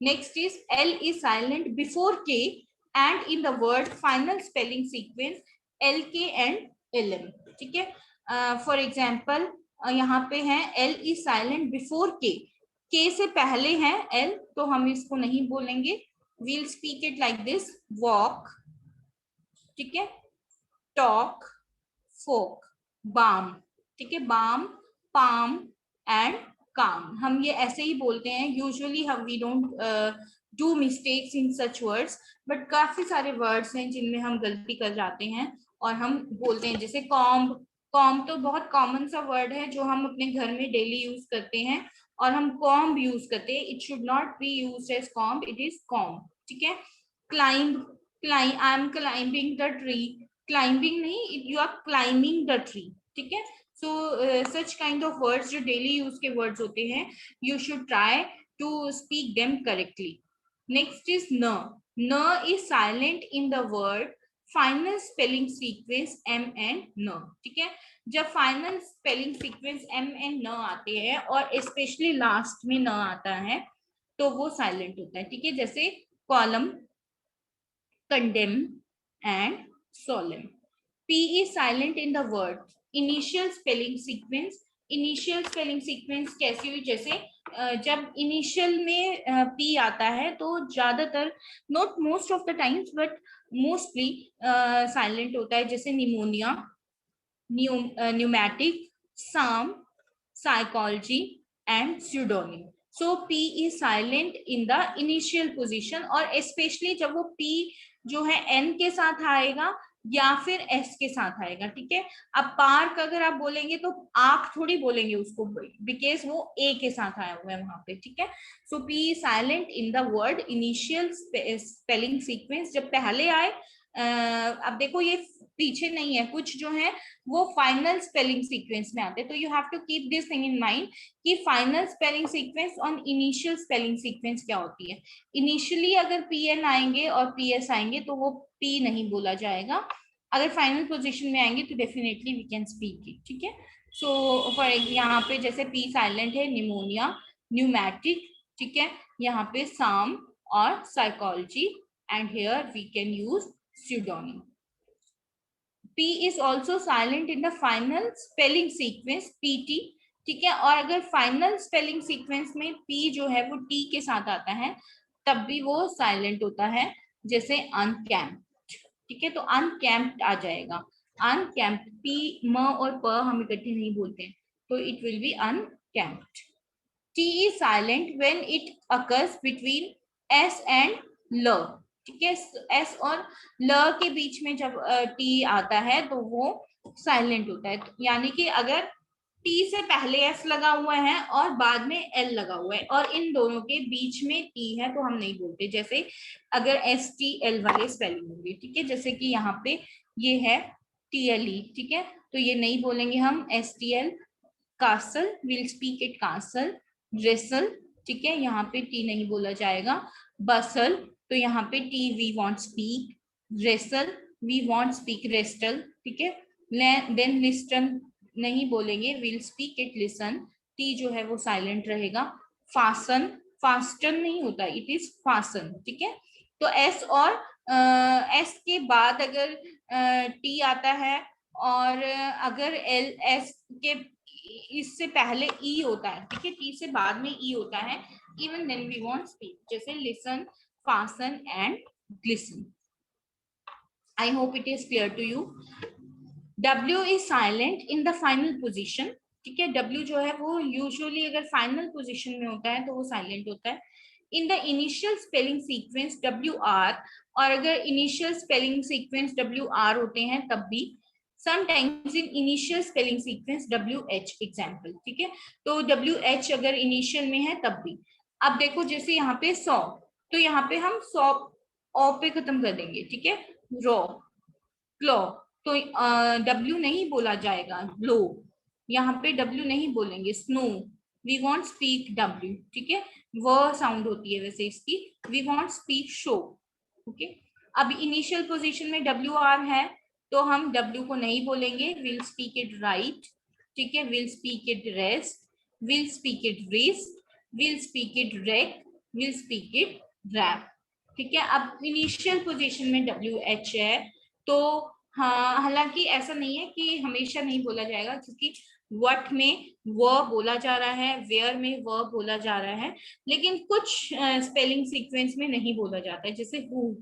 Next is L is silent before K and in the word final spelling sequence LK and LM. ठीक है. फॉर एग्जाम्पल यहाँ पे है L is silent before K. K से पहले है L तो हम इसको नहीं बोलेंगे. We'll speak it like this: walk, ठीक है, टॉक, फोक, बाम. ठीक है, बाम, पाम एंड calm. हम ये ऐसे ही बोलते हैं यूजुअली, हम we don't do mistakes in such words, but काफी सारे वर्ड्स हैं जिनमें हम गलती कर जाते हैं और हम बोलते हैं, जैसे कॉम्ब. कॉम्ब तो बहुत कॉमन सा वर्ड है जो हम अपने घर में डेली यूज करते हैं और हम कॉम्ब यूज करते हैं. It should not be used as comb, it is comb. ठीक है. Climb, I am climbing the tree. Climbing नहीं, you are climbing the tree. ठीक है. So such kind of words जो डेली यूज के words होते हैं, you should try to speak them correctly. Next is N. N is silent in the word final spelling sequence M and N. ठीक है. जब final spelling sequence M and न आते हैं और स्पेशली लास्ट में न आता है तो वो साइलेंट होता है. ठीक है. जैसे column, condemn and solemn. P is silent in the word initial spelling sequence. Initial spelling sequence कैसी हुई, जैसे जब इनिशियल में P आता है तो ज्यादातर, not most of the times but mostly silent होता है. जैसे निमोनिया, न्यूमैटिक, साम, psychology and pseudonym. So P is silent in the initial position और स्पेशली जब वो P जो है N के साथ आएगा या फिर एस के साथ आएगा. ठीक है. अब पार्क अगर आप बोलेंगे तो आंख थोड़ी बोलेंगे उसको, बिकॉज वो ए के साथ आया हुआ है वहां पे. ठीक है. So P silent in the word initial spelling sequence. जब पहले आए, अब देखो ये पीछे नहीं है, कुछ जो है वो फाइनल स्पेलिंग सीक्वेंस में आते हैं. तो you have to keep this thing in mind कि फाइनल स्पेलिंग सीक्वेंस और इनिशियल स्पेलिंग सीक्वेंस क्या होती है. इनिशियली अगर पी एन आएंगे और पी एस आएंगे तो वो पी नहीं बोला जाएगा. अगर फाइनल पोजीशन में आएंगे तो definitely we can speak it. ठीक है. सो फॉर यहाँ पे जैसे पी साइलेंट है, निमोनिया, न्यूमैटिक. ठीक है. यहाँ पे साम और psychology and here we can use pseudonym. P is also silent in the final spelling sequence PT. ठीक है. और अगर फाइनल स्पेलिंग सीक्वेंस में P जो है वो T के साथ आता है तब भी वो साइलेंट होता है. जैसे अनकैम्प्ड. ठीक है. तो अनकैम्प्ड आ जाएगा. अनकैम्प्ड, P, म और प हम इकट्ठे नहीं बोलते हैं, तो it will be unkempt. T is silent when it occurs between S and L. ठीक है. S और ल के बीच में जब T आता है तो वो साइलेंट होता है. यानी कि अगर T से पहले S लगा हुआ है और बाद में L लगा हुआ है और इन दोनों के बीच में T है तो हम नहीं बोलते. जैसे अगर STL वाले स्पेलिंग होंगे. ठीक है. जैसे कि यहाँ पे ये है TLE. ठीक है. तो ये नहीं बोलेंगे हम STL. Castle, will speak it castle. Wrestle. ठीक है. यहाँ पे टी नहीं बोला जाएगा. बसल, तो यहाँ पे T we won't speak. Wrestle, we won't speak wrestle. ठीक है. देन लिस्टन नहीं बोलेंगे, we'll speak it listen. T जो है वो साइलेंट रहेगा. फासन, फास्टन नहीं होता, इट इज फासन. ठीक है. तो एस और एस के बाद अगर टी आता है और अगर एल एस के इससे पहले ई होता है. ठीक है. टी से बाद में ई होता है. Even then we won't speak. जैसे listen, fasten and glisten. I hope it is clear to you. W is silent in the final position. ठीक है. W जो है वो यूजुअली अगर फाइनल पोजिशन में होता है तो वो साइलेंट होता है. In the initial spelling sequence WR, और अगर इनिशियल स्पेलिंग सीक्वेंस WR होते हैं तब भी. sometimes in initial spelling sequence WH example. ठीक है. तो WH अगर इनिशियल में है तब भी. अब देखो जैसे यहाँ पे 100, तो यहाँ पे हम 100 ओ पे खत्म कर देंगे. ठीक है. रो, क्लो, तो W नहीं बोला जाएगा. लो, यहाँ पे W नहीं बोलेंगे. Snow, we won't speak W. ठीक है. वो साउंड होती है वैसे इसकी. We won't speak show. Okay. अब इनिशियल पोजीशन में WR है तो हम W को नहीं बोलेंगे. We'll speak it write. ठीक है. We'll speak it wrest. We'll speak it wrist. We'll speak it wreck. We'll speak it wrap. ठीक है. अब इनिशियल पोजीशन में WH है तो हाँ, हालांकि ऐसा नहीं है कि हमेशा नहीं बोला जाएगा, क्योंकि व्हाट में व बोला जा रहा है, वेयर में व बोला जा रहा है, लेकिन कुछ स्पेलिंग सीक्वेंस में नहीं बोला जाता है. जैसे हु.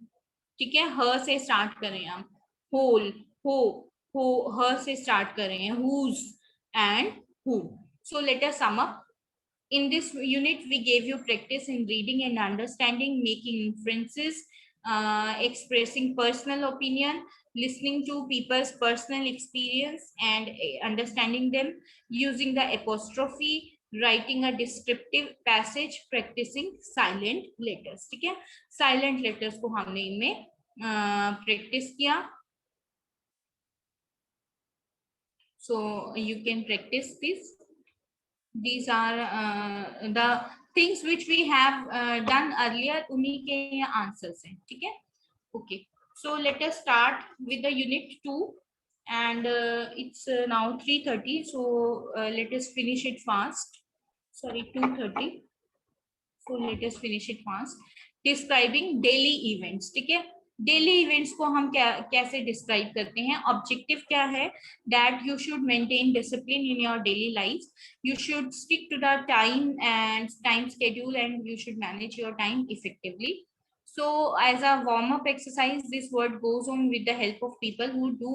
ठीक है. ह से स्टार्ट करें हम. होल, हो, ह से स्टार्ट करें. Whose and who. So let us sum up. In this unit, we gave you practice in reading and understanding, making inferences, expressing personal opinion, listening to people's personal experience and understanding them, using the apostrophe, writing a descriptive passage, practicing silent letters. ठीक है, silent letters को हमने इनमें practice किया. So you can practice this. These are the things which we have done earlier. उन्हीं के ये answers हैं. ठीक है? Okay. So let us start with the unit 2, and it's now 3:30. So let us finish it fast. Sorry, 2:30. So let us finish it fast. Describing daily events. ठीक है? Daily events को हम कैसे डिस्क्राइब करते हैं? ऑब्जेक्टिव क्या है? That you should maintain discipline in your daily life, you should stick to the time and time schedule, and you should manage your time effectively. So as a warm-up exercise, this word goes on with the help of people who do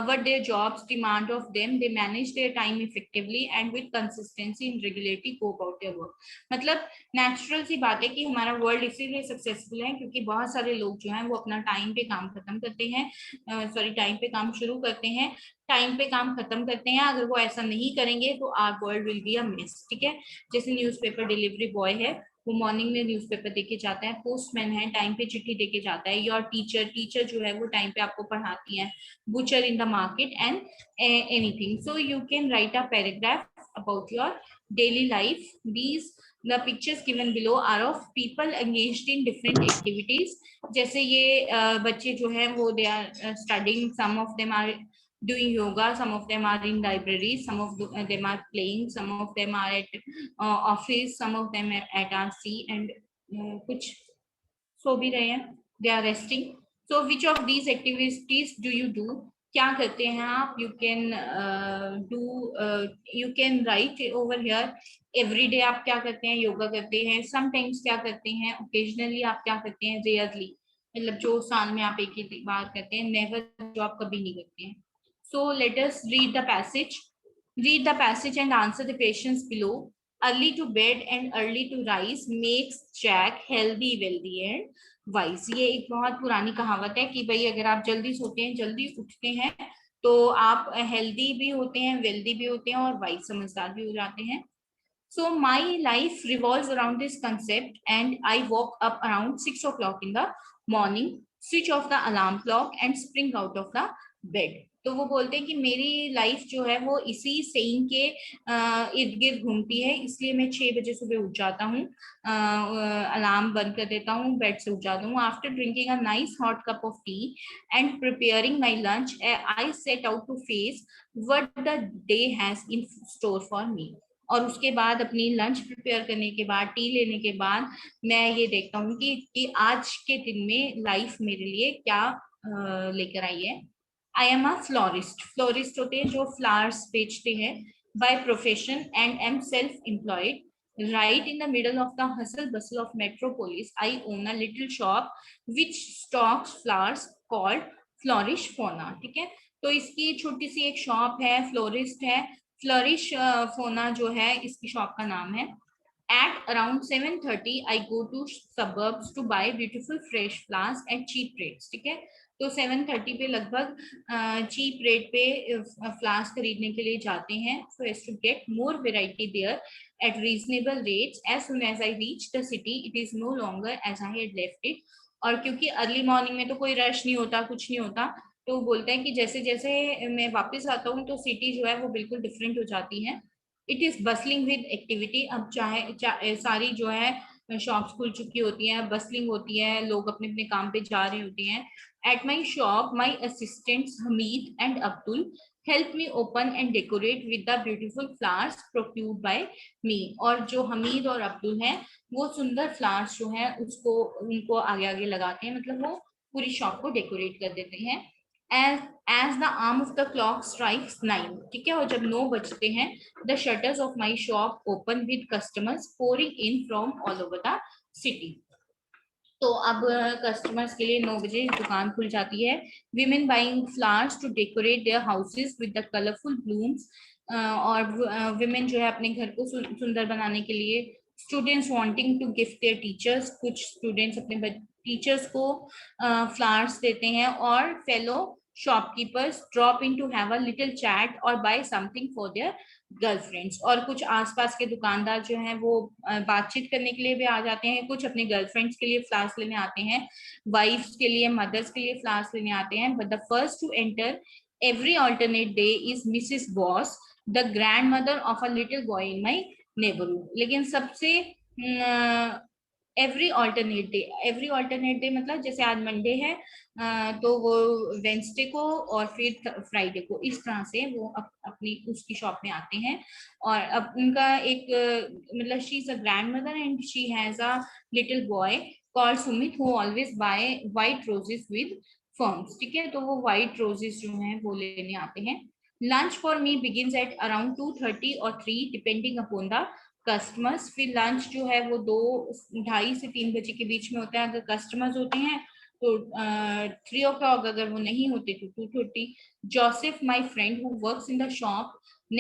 what their jobs demand of them. They manage their time effectively and with consistency and regularity go about their work. मतलब natural सी बात है कि हमारा world इसीलिए successful है क्योंकि बहुत सारे लोग जो हैं वो अपना टाइम पे काम खत्म करते हैं, टाइम पे काम शुरू करते हैं, टाइम पे काम खत्म करते हैं. अगर वो ऐसा नहीं करेंगे तो our world will be a mess. ठीक है, जैसे न्यूज़पेपर डिलीवरी बॉय है, वो मॉर्निंग में न्यूज़पेपर देके जाता है, पोस्टमैन है टाइम पे चिट्ठी देके जाता है, योर टीचर जो है वो टाइम पे आपको पढ़ाती है, butcher in the market and anything. So you can write a paragraph about your daily life. The pictures given below are of people engaged in different activities. जैसे ये बच्चे जो हैं वो they are studying, some of them are doing yoga, some of them are in library, some of them are playing, some of them are at office, some of them are at RC, and कुछ सो भी रहे हैं, they are resting. So which of these activities do you do? क्या करते हैं आप? You can write over here. Every day आप क्या करते हैं? योगा करते हैं. Sometimes क्या करते हैं? Occasionally आप क्या करते हैं? Rarely, मतलब जो साल में आप एक ही बार करते हैं. Never, जो आप कभी नहीं करते हैं. So let us read the passage. Read the passage and answer the questions below. Early to bed and early to rise makes Jack healthy, wealthy and wise. ये एक बहुत पुरानी कहावत है कि भाई अगर आप जल्दी सोते हैं, जल्दी उठते हैं, तो आप हेल्दी भी होते हैं, वेल्दी भी होते हैं और वाइज, समझदार भी हो जाते हैं. So my life revolves around this concept, and I woke up around 6 o'clock in the morning, switch off the alarm clock and spring out of the bed. तो वो बोलते हैं कि मेरी लाइफ जो है वो इसी सेइंग के इर्द गिर्द घूमती है, इसलिए मैं 6 बजे सुबह उठ जाता हूँ, अलार्म बंद कर देता हूँ, बेड से उठ जाता हूँ. After drinking a nice hot cup of tea and preparing my lunch, I set out to face what the day has in store for me. और उसके बाद अपनी लंच प्रिपेयर करने के बाद, टी लेने के बाद, मैं ये देखता हूँ कि आज के दिन में लाइफ मेरे लिए क्या लेकर आई है. आई एम अ फ्लोरिस्ट. फ्लोरिस्ट होते हैं जो फ्लावर्स बेचते हैं, by profession, and am self employed. Right in the middle of the hustle bustle of metropolis, I own a little shop which stocks flowers called Flourish Fauna. ठीक है, तो इसकी छोटी सी एक शॉप है, फ्लोरिस्ट है. फ्लरिश फोना जो है इसकी शॉप का नाम है. At around 7:30, I go to suburbs to buy beautiful fresh flowers at cheap rates. ठीक है, तो 7:30 पे लगभग चीप रेट पे फ्लावर्स खरीदने के लिए जाते हैं. So as to get more variety there at reasonable rates. As soon as I reach the city, it is no longer as I had left it. और क्योंकि अर्ली मॉर्निंग में तो कोई रश नहीं होता, कुछ नहीं होता, तो बोलते हैं कि जैसे जैसे मैं वापस आता हूँ तो सिटी जो है वो बिल्कुल डिफरेंट हो जाती है. It is bustling with activity. अब चाहे सारी जो है शॉप्स खुल चुकी होती हैं, बसलिंग होती है, लोग अपने अपने काम पे जा रहे होते हैं. At my shop my assistants Hamid and Abdul help me open and decorate with the beautiful flowers procured by me. और जो हमीद और अब्दुल हैं वो सुंदर फ्लावर्स जो है उसको उनको आगे आगे लगाते हैं, मतलब वो पूरी शॉप को डेकोरेट कर देते हैं. as the arm of the clock strikes 9. ठीक है, और जब 9 बजते हैं, the shutters of my shop open with customers pouring in from all over the city. तो अब कस्टमर्स के लिए 9 बजे दुकान खुल जाती है. Women buying flowers to decorate their houses with the colorful blooms और women जो है अपने घर को सुंदर बनाने के लिए, students wanting to gift their teachers, कुछ students अपने टीचर्स को फ्लावर्स देते हैं, और fellow shopkeepers drop in to have a little chat और buy something for their girlfriends, और कुछ आसपास के दुकानदार जो हैं वो बातचीत करने के लिए भी आ जाते हैं, कुछ अपने गर्लफ्रेंड्स के लिए फ्लावर्स लेने आते हैं, वाइफ्स के लिए, मदर्स के लिए फ्लावर्स लेने आते हैं. But the first two enter every alternate day is Mrs. Boss, the grandmother of a little boy in my neighborhood. लेकिन सबसे एवरी ऑल्टरनेट डे मतलब जैसे आज मंडे है तो वो वेंसडे को और फिर फ्राइडे को, इस तरह से वो अपनी उसकी शॉप में आते हैं. और अब उनका एक मतलब she is a grandmother and she has a little boy called Sumit who always buy white roses with firms. ठीक है, तो वो व्हाइट रोजेस जो हैं वो लेने आते हैं. Lunch for me begins at around 2:30 और 3 डिपेंडिंग अपॉन द कस्टमर्स. फिर लंच जो है वो 2:30 से 3 बजे के बीच में होता है. अगर कस्टमर्स होते हैं तो 3 o'clock, अगर वो नहीं होते तो 2:30. Joseph my friend who works in the shop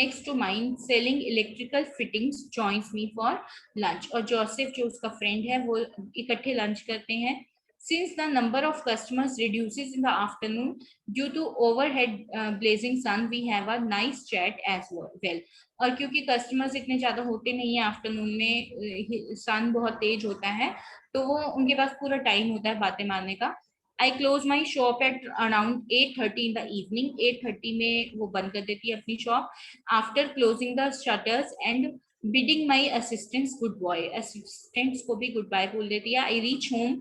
next to mine selling electrical fittings joins me for lunch. और जोसेफ जो उसका फ्रेंड है वो इकट्ठे लंच करते हैं. Since the number of customers reduces in the afternoon due to overhead blazing sun, we have a nice chat as well. और क्योंकि कस्टमर्स इतने ज्यादा होते नहीं है आफ्टरनून में, सन बहुत तेज होता है, तो वो उनके पास पूरा टाइम होता है बातें मारने का. I close my shop at around 8:30 in the evening. 8:30 में वो बंद कर देती है अपनी shop. After closing the shutters and bidding my assistants goodbye, assistants को भी goodbye बोल देती है. I reach home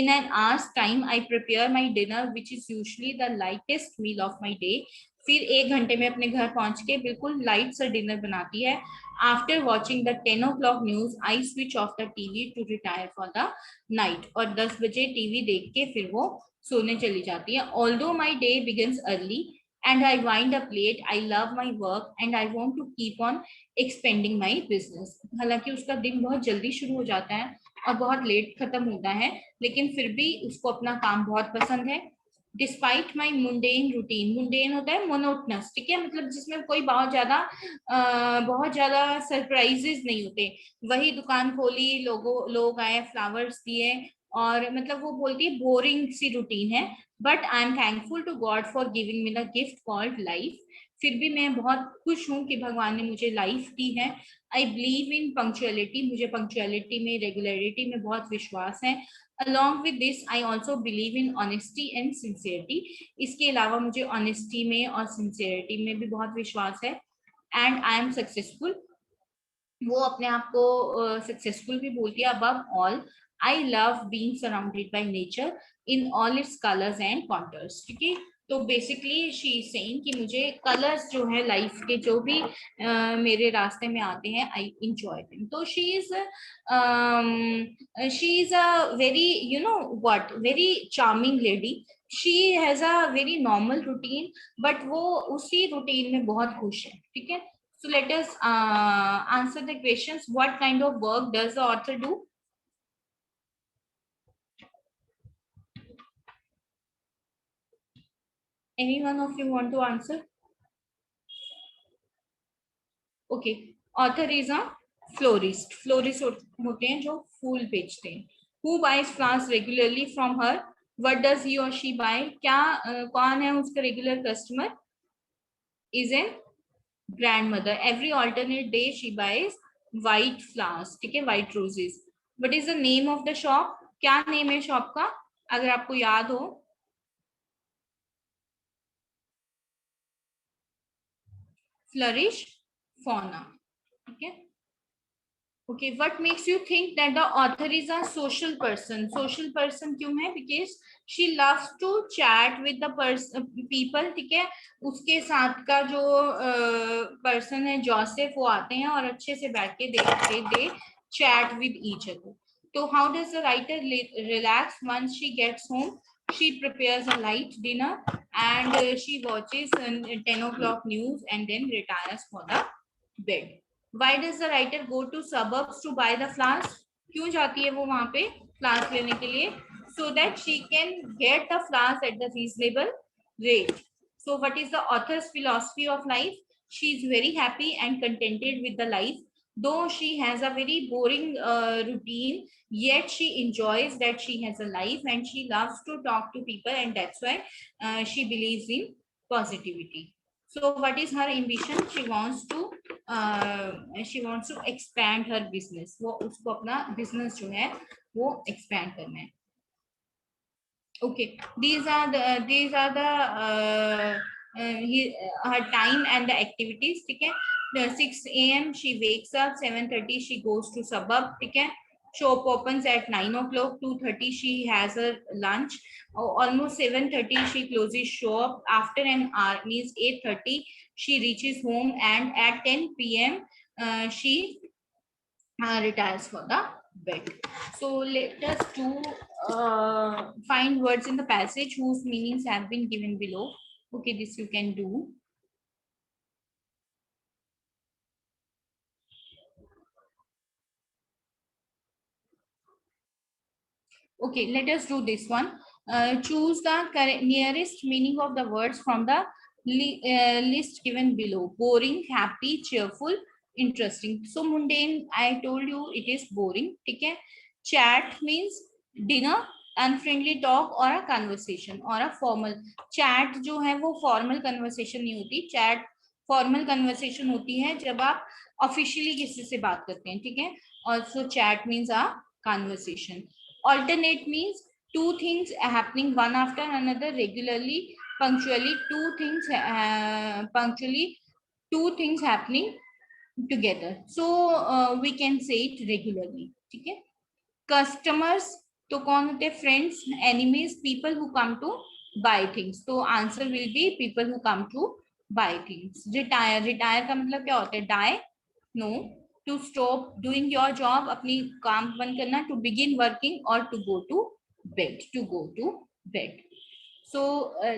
in an hour's time. I prepare my dinner which is usually the lightest meal of my day. फिर 1 घंटे में अपने घर पहुंच के बिल्कुल लाइट सा डिनर बनाती है. After watching the 10 o'clock news, I switch off the TV to retire for the night. और 10 बजे टीवी देख के फिर वो सोने चली जाती है. Although my day begins early and I wind up late, I love my work and I want to keep on expanding my business. हालांकि उसका दिन बहुत जल्दी शुरू हो जाता है और बहुत लेट खत्म होता है, लेकिन फिर भी उसको अपना काम बहुत पसंद है. डिस्पाइट माई मुंडेन रूटीन, मुंडेन होता है मोनोटनस, ठीक है, मतलब जिसमें कोई बहुत ज्यादा सरप्राइजेस नहीं होते. वही दुकान खोली, लोग आए, फ्लावर्स दिए, और मतलब वो बोलती है बोरिंग सी रूटीन है. But I am thankful to God for giving me the gift called life. फिर भी मैं बहुत खुश हूँ कि भगवान ने मुझे लाइफ दी है. आई बिलीव इन पंक्चुअलिटी, मुझे पंक्चुअलिटी में, रेगुलरिटी में बहुत विश्वास है. Along with this, I also believe in honesty and sincerity. इसके अलावा मुझे honesty में और sincerity में भी बहुत विश्वास है. And I am successful. वो अपने आप को successful भी बोलती है. Above all, I love being surrounded by nature in all its colors and contours. ठीक है, तो बेसिकली शी इज सेइंग कि मुझे कलर्स जो है लाइफ के जो भी मेरे रास्ते में आते हैं, आई इंजॉय देम. तो she is a very very charming lady. She has a very normal routine, but वो उसी रूटीन में बहुत खुश है. ठीक है, सो let us answer the questions. What kind of work does the author do? Any one of you want to answer? Okay, author is a florist. Florist होते हैं जो फूल बेचते हैं. Who buys flowers regularly from her? What does he or she buy? क्या कौन है उसका regular customer? Is a grandmother. Every alternate day she buys white flowers. ठीक है, white roses. What is the name of the shop? क्या name है shop का, अगर आपको याद हो? Flourish Fauna. Okay. Okay, what makes you think that the author is a social person? Social person क्यों है? Because she loves to chat with the people. ठीक है, उसके साथ का जो person है जोसेफ, वो आते हैं और अच्छे से बैठ के they chat with each other. So how does the writer relax once she gets home? She prepares a light dinner and she watches 10 o'clock news and then retires for the bed. Why does the writer go to suburbs to buy the flowers? क्यों जाती है वो वहां पे flowers लेने के लिए? So that she can get the flowers at the reasonable rate. So what is the author's philosophy of life? she is very happy and contented with the life. Though she has a very boring routine, yet she enjoys that she has a life and she loves to talk to people, and that's why she believes in positivity. So what is her ambition? She wants to expand her business. वो उसको अपना business जो है वो expand करना है. Okay, these are her time and the activities. ठीक है. 6 a.m. she wakes up. 7:30 she goes to suburb. ठीक है. Shop opens at 9 o'clock. 2:30 she has her lunch. Almost 7:30 she closes shop. After an hour, means 8:30 she reaches home, and at 10 p.m. She retires for the bed. So let us do find words in the passage whose meanings have been given below. Okay, this you can do. Okay, let us do this one. Choose the nearest meaning of the words from the list given below. Boring, happy, cheerful, interesting. So mundane, I told you it is boring. Okay. Chat means dinner, unfriendly talk or a conversation or a formal. Chat जो है वो formal conversation नहीं होती. Chat formal conversation होती है जब आप officially किसी से बात करते हैं. ठीक है. Also chat means a conversation. Alternate means two things happening one after another regularly, punctually. Two things happening together. So we can say it regularly. ठीक है. Customers तो कौन होते हैं? Friends, enemies, people who come to buy things. तो answer will be people who come to buy things. Retire का मतलब क्या होता है? Die? No. To stop doing your job, अपनी काम बंद करना. To begin working or to go to bed. So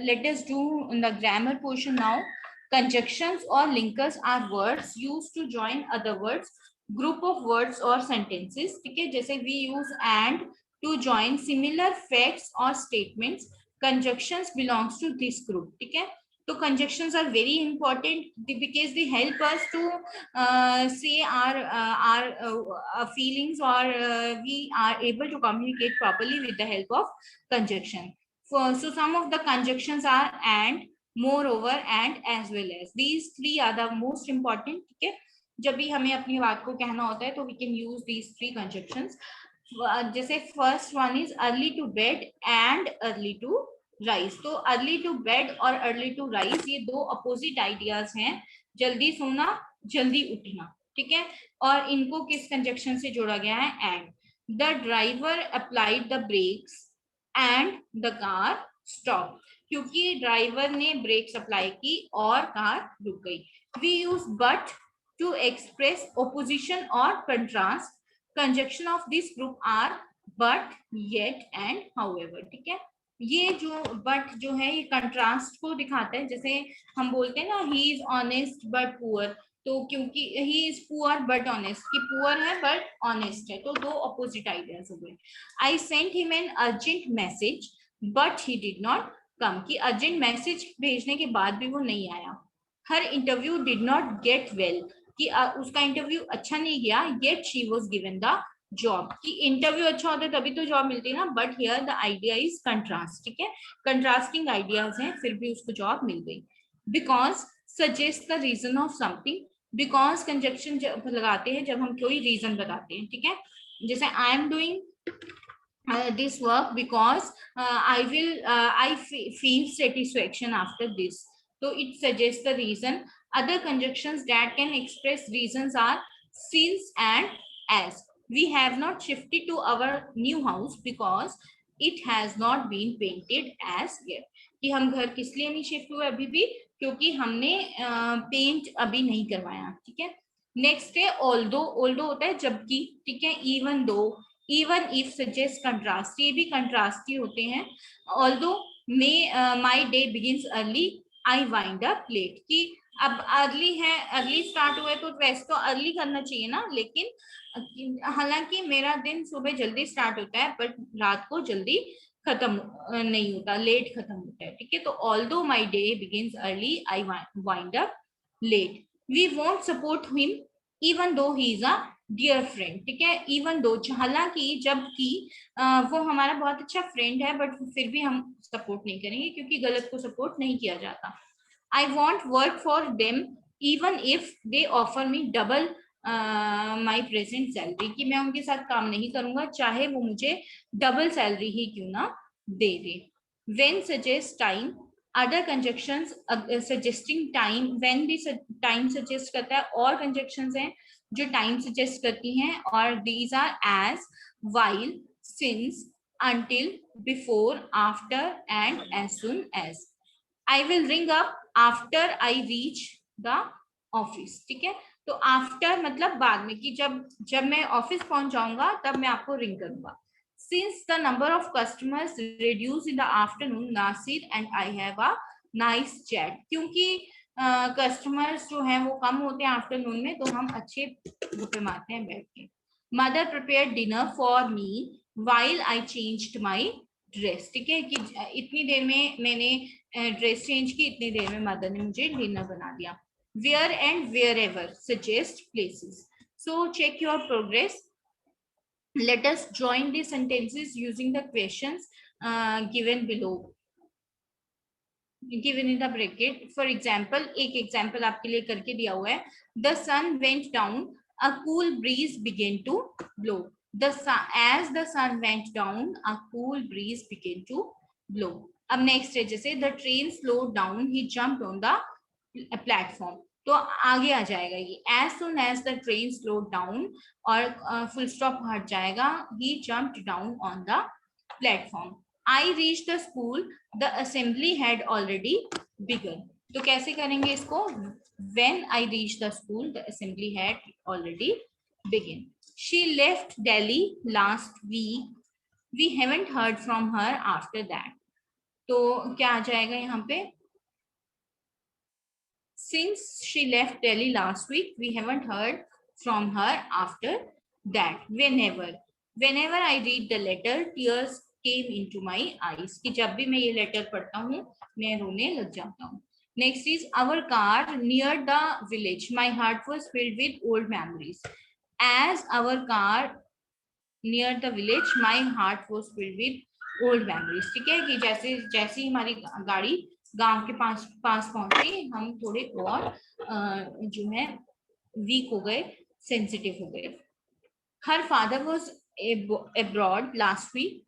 let us do in the grammar portion now. Conjunctions or linkers are words used to join other words, group of words or sentences. ठीक है. जैसे we use and to join similar facts or statements. Conjunctions belongs to this group. ठीक है. So conjunctions are very important because they help us to say our feelings, or we are able to communicate properly with the help of conjunction. So some of the conjunctions are and, moreover, and, as well as. These three are the most important. ठीक है. जब भी हमें अपनी बात को कहना होता है तो we can use these three conjunctions. जैसे first one is early to bed and early to rise. तो early to bed और early to rise ये दो opposite ideas हैं. जल्दी सोना, जल्दी उठना. ठीक है. और इनको किस conjunction से जोड़ा गया है? And. The driver applied the brakes and the car stopped. क्योंकि ड्राइवर ने ब्रेक्स अप्लाई की और कार रुक गई. We use but to express opposition or contrast. Conjunction of this group are but, yet and however. ठीक है. ये जो but जो है ये कंट्रास्ट को दिखाता है. जैसे हम बोलते हैं ना he is honest but poor. तो क्योंकि he is poor but honest, कि poor है but honest है, तो दो opposite ideas हो गए. I sent him an urgent message but he did not come. कि urgent message भेजने के बाद भी वो नहीं आया. Her interview did not get well. कि उसका इंटरव्यू अच्छा नहीं गया, yet she was given the job. कि इंटरव्यू अच्छा होता है तभी तो जॉब मिलती है ना. But here the idea is contrast. ठीक है. कंट्रास्टिंग आइडियाज हैं, फिर भी उसको जॉब मिल गई. Because suggest the reason of something. Because conjunction जब लगाते हैं जब हम कोई रीजन बताते हैं. ठीक है. जैसे I am doing this work because I feel satisfaction after this. So it suggests the reason. Other conjunctions that can express reasons are since and as. We have not shifted to our new house because it has not been painted as yet. कि हम घर किस लिए नहीं shift हुए अभी भी? क्योंकि हमने पेंट अभी नहीं करवाया. ठीक है. नेक्स्ट है although. although होता है जबकि. ठीक है. even though, even if suggest contrast. ये भी contrast ही होते हैं. although my day begins early, I wind up late. कि अब अर्ली है, अर्ली स्टार्ट हुआ है तो वैसे तो अर्ली करना चाहिए ना, लेकिन हालांकि मेरा दिन सुबह जल्दी स्टार्ट होता है बट रात को जल्दी खत्म नहीं होता, लेट खत्म होता है. ठीक है. तो although my day begins early, I wind up late. We won't support him even though he is a dear friend. ठीक है, even though, हालांकि जबकि वो हमारा बहुत अच्छा फ्रेंड है, बट फिर भी हम सपोर्ट नहीं करेंगे क्योंकि गलत को सपोर्ट नहीं किया जाता. I won't work for them even if they offer me double my present salary. कि मैं उनके साथ काम नहीं करूंगा चाहे वो मुझे डबल सैलरी ही क्यों ना दे दे. When suggest time, other conjunctions suggesting time. When भी time suggest करता है, और conjunctions हैं जो time suggest करती हैं, और these are as, while, since, until, before, after, and as soon as. I will ring up after I reach the office. ठीक है, तो after मतलब बाद में, कि जब मैं ऑफिस पहुंच जाऊंगा तब मैं आपको रिंग करूंगा. Since the number of customers reduced in the afternoon, Nasir and I have a nice chat. क्योंकि कस्टमर्स जो हैं वो कम होते हैं आफ्टरनून में, तो हम अच्छे गप्पे मारते हैं बैठ के. Mother prepared dinner for me while I changed my dress. ठीक है, कि इतनी देर में मैंने ड्रेस चेंज की, इतनी देर में मदर ने मुझे डिनर बना दिया. Where and wherever suggest places. So check your progress. Let us join the sentences using the questions given below, given in the bracket. For example, एक example आपके लिए करके दिया हुआ है. The sun went down, a cool breeze began to blow. As the sun went down, a cool breeze began to blow. अब next है, जैसे the train slowed down, he jumped on the platform. तो आगे आ जाएगा ये as soon as the train slowed down, और full stop हट जाएगा, he jumped down on the platform. I reached the school, the assembly had already begun. तो कैसे करेंगे इसको? When I reached the school, the assembly had already begun. She left Delhi last week. We haven't heard from her after that. तो क्या आ जाएगा यहाँ पे? Since she left Delhi last week, we haven't heard from her after that. Whenever I read the letter, tears came into my eyes. कि जब भी मैं ये लेटर पढ़ता हूँ मैं रोने लग जाता हूँ. Next is our car near the village. My heart was filled with old memories. As our car near the village, my heart was filled with old memories. ठीक है, कि जैसे ही हमारी गाड़ी गांव के पास पहुंची, हम थोड़े और जो है वीक हो गए, सेंसिटिव हो गए. Her father was abroad last week.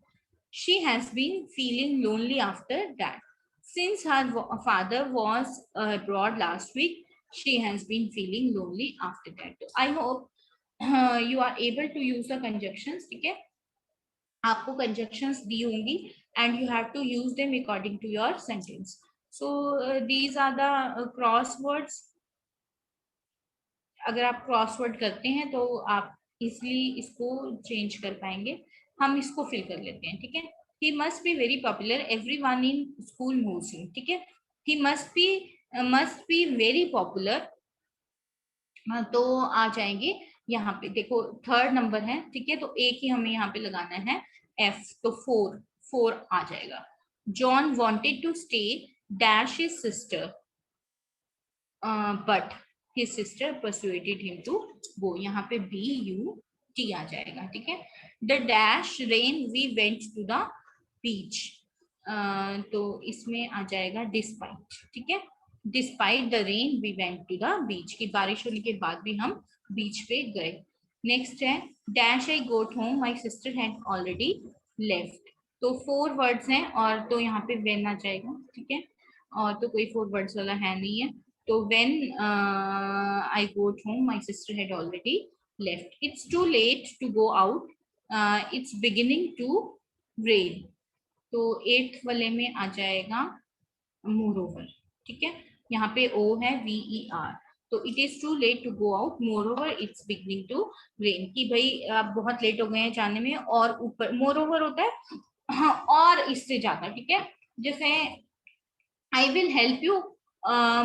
She has been feeling lonely after that. Since her father was abroad last week, she has been feeling lonely after that. I hope you are able to use the conjunctions. ठीक है, आपको conjunctions दी होंगी and you have to use them according to your sentence. So these are the crosswords. अगर आप crossword करते हैं तो आप इसलिए इसको चेंज कर पाएंगे. हम इसको फिल कर लेते हैं. ठीक है, he must be very popular, everyone in school knows him. ठीक है, he must be very popular. तो आ जाएंगे यहाँ पे, देखो थर्ड नंबर है. ठीक है, तो एक ही हमें यहाँ पे लगाना है F, तो 4 आ जाएगा. John wanted to stay dash his sister, but his sister persuaded him to go. यहाँ पे BUT आ जाएगा. ठीक है, the dash rain we went to the beach. तो इसमें आ जाएगा despite. ठीक है, despite the rain we went to the beach, की बारिश होने के बाद भी हम बीच पे गए. नेक्स्ट है dash I got home, my sister had already left. तो 4 वर्ड्स हैं और तो यहाँ पे when आ जाएगा. ठीक है, और तो कोई 4 वर्ड्स वाला है नहीं है. तो when I got home, my sister had already left. It's too late to go out. It's beginning to rain. तो 8th वाले में आ जाएगा moreover. ठीक है, यहाँ पे O है VER. तो it is too late to go out, moreover it's beginning to rain. कि भाई आप बहुत लेट हो गए हैं जाने में, और ऊपर moreover होता है हाँ, और इससे ज्यादा. ठीक है, जैसे I will help you,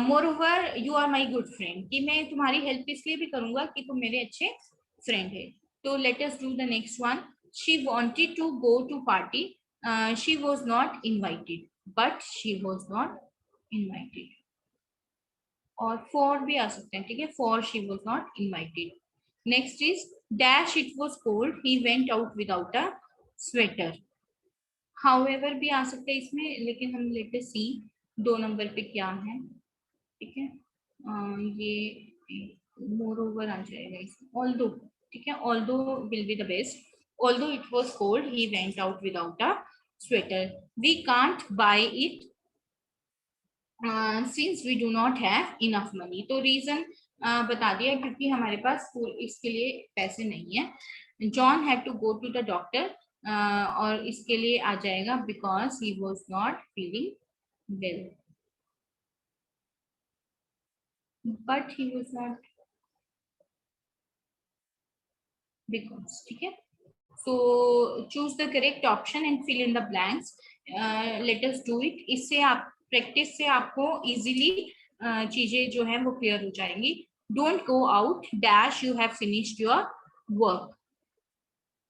moreover you are my good friend, कि मैं तुम्हारी हेल्प इसलिए भी करूंगा कि तुम मेरे अच्छे फ्रेंड है. तो let us do the next one. She wanted to go to party. She was not invited, but she was not invited. और for भी आ सकते हैं, ठीक है, for she was not invited. Next is dash it was cold, he went out without a sweater. However भी आ सकते हैं इसमें, लेकिन हम लेते सी 2 नंबर पे क्या है, ठीक है, ये moreover आ जाएगा इसमें, although, ठीक है, although will be the best. Although it was cold, he went out without a sweater. We can't buy it since we do not have enough money. तो रीजन बता दिया, क्योंकि हमारे पास इसके लिए पैसे नहीं है. John had to go to the doctor, और इसके लिए आ जाएगा because he was not feeling well, but he was not, because, ठीक है. So choose the correct option and fill in the blanks. Let us do it. इससे आप practice से आपको इजीली चीजें जो है वो क्लियर हो जाएंगी. Don't go out dash you have finished your work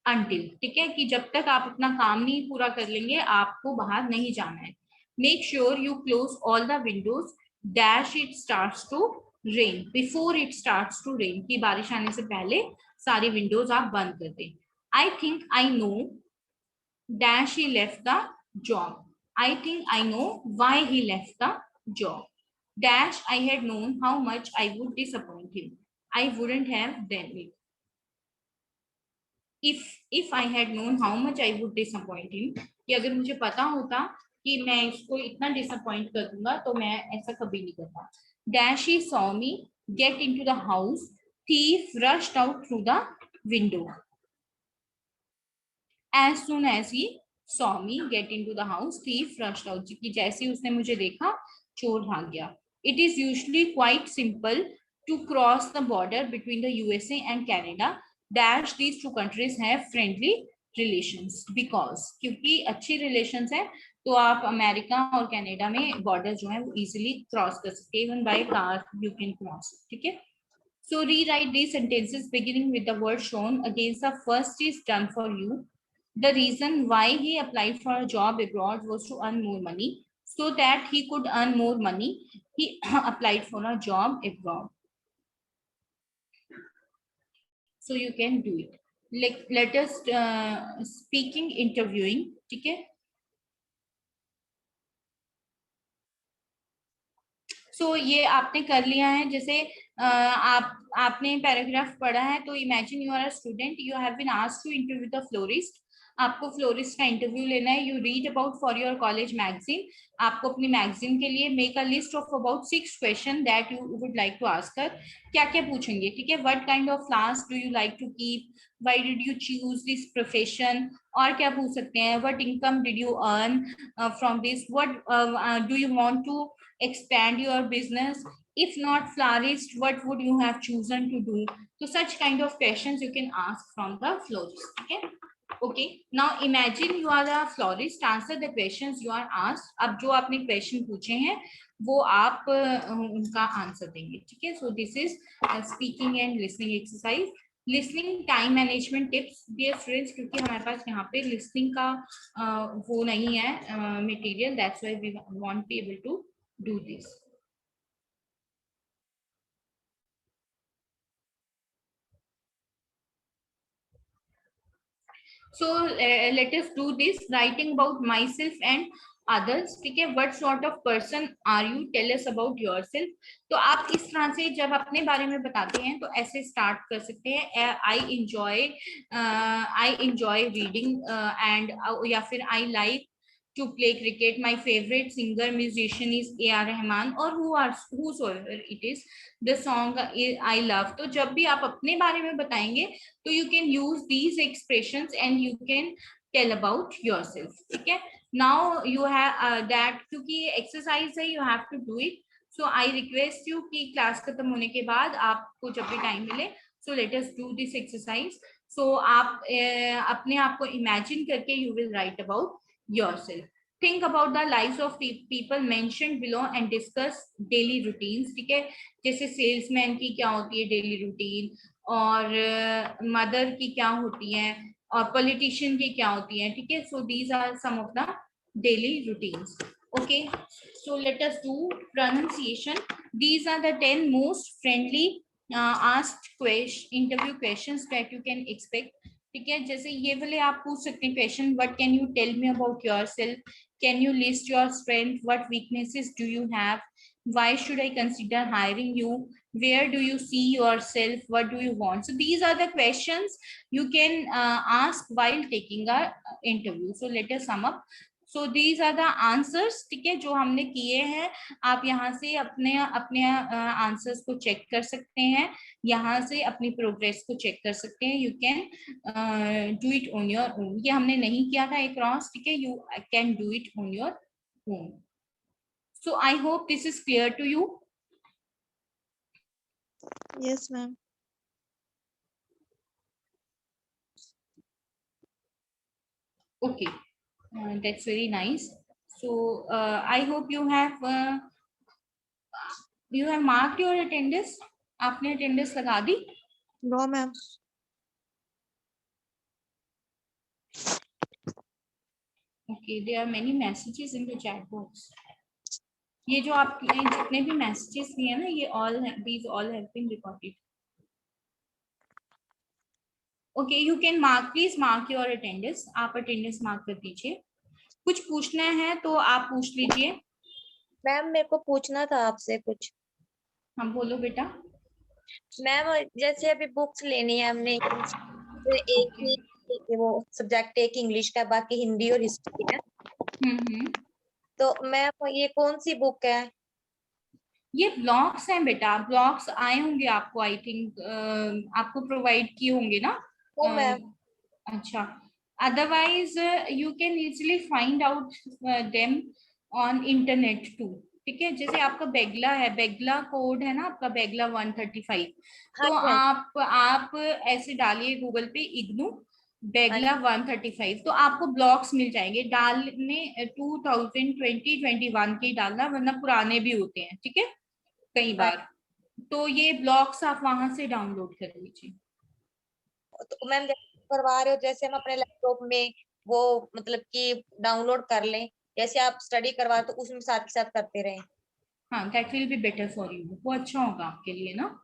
until, ठीक है, कि जब तक आप अपना काम नहीं पूरा कर लेंगे आपको बाहर नहीं जाना है. Make sure you close all the windows dash it starts to rain before it starts to rain, कि बारिश आने से पहले सारी विंडोज आप बंद कर दें. I think I know dash he left the job. I think I know why he left the job. Dash I had known how much I would disappoint him. I wouldn't have done it. If I had known how much I would disappoint him, कि अगर मुझे पता होता कि मैं इसको इतना disappoint कर दूंगा तो मैं ऐसा कभी नहीं करता. Dash he saw me get into the house. Thief rushed out through the window. As soon as he saw me get into the house, thief rushed out. कि जैसे ही उसने मुझे देखा चोर भाग गया. It is usually quite simple to cross the border between the USA and Canada. Dash these two countries have friendly relations because, क्योंकि अच्छी relations है तो आप अमेरिका और कनाडा में बॉर्डर जो है वो इजीली क्रॉस कर सकते हैं. Even by car you can cross, ठीक है. So rewrite these sentences beginning with the word shown against the first is done for you. The reason why he applied for a job abroad was to earn more money. So that he could earn more money, he applied for a job abroad. So you can do it. Let us speaking, interviewing, ठीक है. So ये आपने कर लिया है. जैसे आपने paragraph पढ़ा है तो imagine you are a student, you have been asked to interview the florist. आपको फ्लोरिस्ट का इंटरव्यू लेना है. You read about for your college magazine. आपको अपनी मैगजीन के लिए make a list of about 6 question that you would like to ask her. क्या क्या पूछेंगे, ठीक है. What kind of class do you like to keep, why did you choose this profession, और क्या पूछ सकते हैं, what income did you earn from this, what do you want to expand your business, if not florist what would you have chosen to do. So such kind of questions you can ask from the florist. Okay, now imagine you are a florist, answer the questions you are asked. अब जो आपने question पूछे हैं वो आप उनका answer देंगे, ठीक है. So this is speaking and listening exercise. Listening time management tips. Dear students, क्योंकि हमारे पास यहाँ पे लिसनिंग का वो नहीं है material, that's why we want be able to do this. So let us do this. Writing about myself and others, ठीक है. What sort of person are you? Tell us about yourself. तो आप इस तरह से जब अपने बारे में बताते हैं तो ऐसे स्टार्ट कर सकते हैं. I enjoy reading and या फिर I like to play cricket. My favorite singer musician is A.R. Rahman, or whosoever it is. The song I love. तो जब भी आप अपने बारे में बताएंगे तो you can use these expressions and you can tell about yourself, ठीक है. Now you have that, क्योंकि ये exercise है, you have to do it. So I request you कि क्लास खत्म होने के बाद आपको जब भी टाइम मिले, so let us do this exercise. So आप अपने आप को imagine करके you will write about yourself. Think about the lives of people mentioned below and discuss daily routines, ठीक है. जैसे सेल्समैन की क्या होती है डेली रूटीन, और मदर की क्या होती है, और पॉलिटिशियन की क्या होती है, ठीक है. So these are some of the daily routines. Okay, so let us do pronunciation. These are the 10 most friendly asked interview questions that you can expect. ठीक है, जैसे ये वाले आप पूछ सकते हैं question, what can you tell me about yourself, can you list your strength, what weaknesses do you have, why should I consider hiring you, where do you see yourself, what do you want. So these are the questions you can ask while taking a interview. So let us sum up. So these are the answers, ठीक है, जो हमने किए हैं. आप यहाँ से अपने अपने आंसर्स को चेक कर सकते हैं, यहाँ से अपनी प्रोग्रेस को चेक कर सकते हैं. You can do it on your own. ये हमने नहीं किया था एक क्रॉस, ठीक है, you can do it on your own. So I hope this is clear to you.
Yes, ma'am.
Okay, that's very nice. So I hope you have marked your attendance. आपने attendance लगा दी?
No, ma'am.
Okay, there are many messages in the chat box. ये जो आपने जितने भी messages दिए ना, ये these all have been recorded. Okay, you can please mark your attendance. आप attendance mark कर दीजिए. कुछ पूछना है तो आप पूछ लीजिए.
मैम मेरे को पूछना था आपसे कुछ.
हम बोलो बेटा.
मैम जैसे अभी बुक्स लेनी है हमने, एक ही वो सब्जेक्ट एक इंग्लिश का, बाकी हिंदी और हिस्ट्री है. तो मैम ये कौन सी बुक है?
ये ब्लॉक्स हैं बेटा, ब्लॉक्स आए होंगे आपको, आई थिंक आपको प्रोवाइड किए होंगे ना.
मैम
अच्छा, otherwise you can easily find out them on internet too. ठीक है, जैसे आपका बेगला है, बेगला कोड है ना आपका, बेगला 135. तो आप ऐसे डालिए गूगल पे इग्नू बेगला 135, तो आपको ब्लॉक्स मिल जाएंगे. डालने 2020-21 के डालना, वरना पुराने भी होते हैं, ठीक है, कई बार. तो ये ब्लॉक्स आप वहां से डाउनलोड कर लीजिए.
तो मैम करवा रहे हो, जैसे हम अपने लैपटॉप में वो मतलब कि डाउनलोड कर लें, जैसे आप स्टडी करवा तो उसमें साथ के साथ करते रहें.
हाँ, that will be better for you. वो अच्छा होगा आपके लिए ना.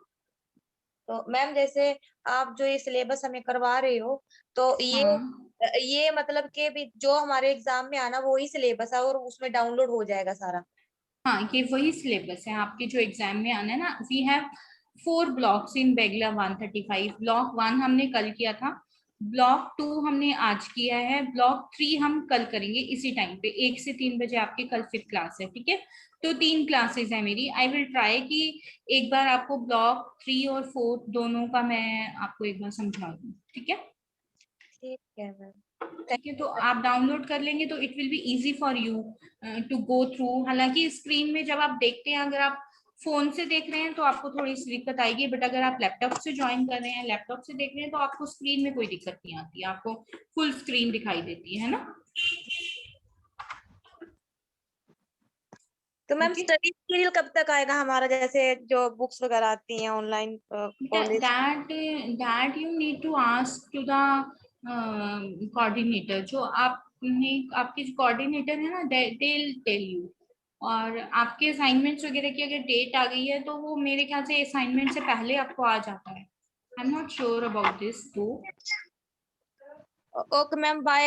तो मैम जैसे आप जो ये सिलेबस हमें करवा रहे हो, तो ये मतलब कि भी जो हमारे एग्जाम में आना वही सिलेबस है और उसमें डाउनलोड हो जाएगा सारा?
हाँ, ये वही सिलेबस है आपके जो एग्जाम में आना है ना. वी हैव 4 ब्लॉक्स इन बेगला 135. ब्लॉक 1 हमने कल किया था, ब्लॉक 2 हमने आज किया है, ब्लॉक 3 हम कल करेंगे इसी टाइम पे. 1 से 3 बजे आपकी कल 5th क्लास है, ठीक है. तो 3 क्लासेस है मेरी. आई विल ट्राई कि एक बार आपको ब्लॉक 3 और 4 दोनों का मैं आपको एक बार समझा दूं, ठीक है.
ठीक है मैम.
ठीक है, तो आप डाउनलोड कर लेंगे तो it will be easy for you to go through. हालांकि स्क्रीन में जब आप देखते हैं, अगर आप फोन से देख रहे हैं तो आपको थोड़ी सी दिक्कत आएगी, बट अगर आप लैपटॉप से ज्वाइन कर रहे हैं, लैपटॉप से देख रहे हैं, तो आपको स्क्रीन में कोई दिक्कत नहीं आती, आपको फुल स्क्रीन दिखाई देती है ना.
तो मैम स्टडी मटेरियल कब तक आएगा हमारा, जैसे जो बुक्स वगैरह आती हैं online college?
That you need to ask to the coordinator. जो आपके कोऑर्डिनेटर है ना, दे विल टेल यू. और आपके असाइनमेंट्स वगैरह की अगर डेट आ गई है तो वो मेरे ख्याल से असाइनमेंट से पहले आपको आ जाता है. आई am not sure about this. तो
ओके मैम, बाय.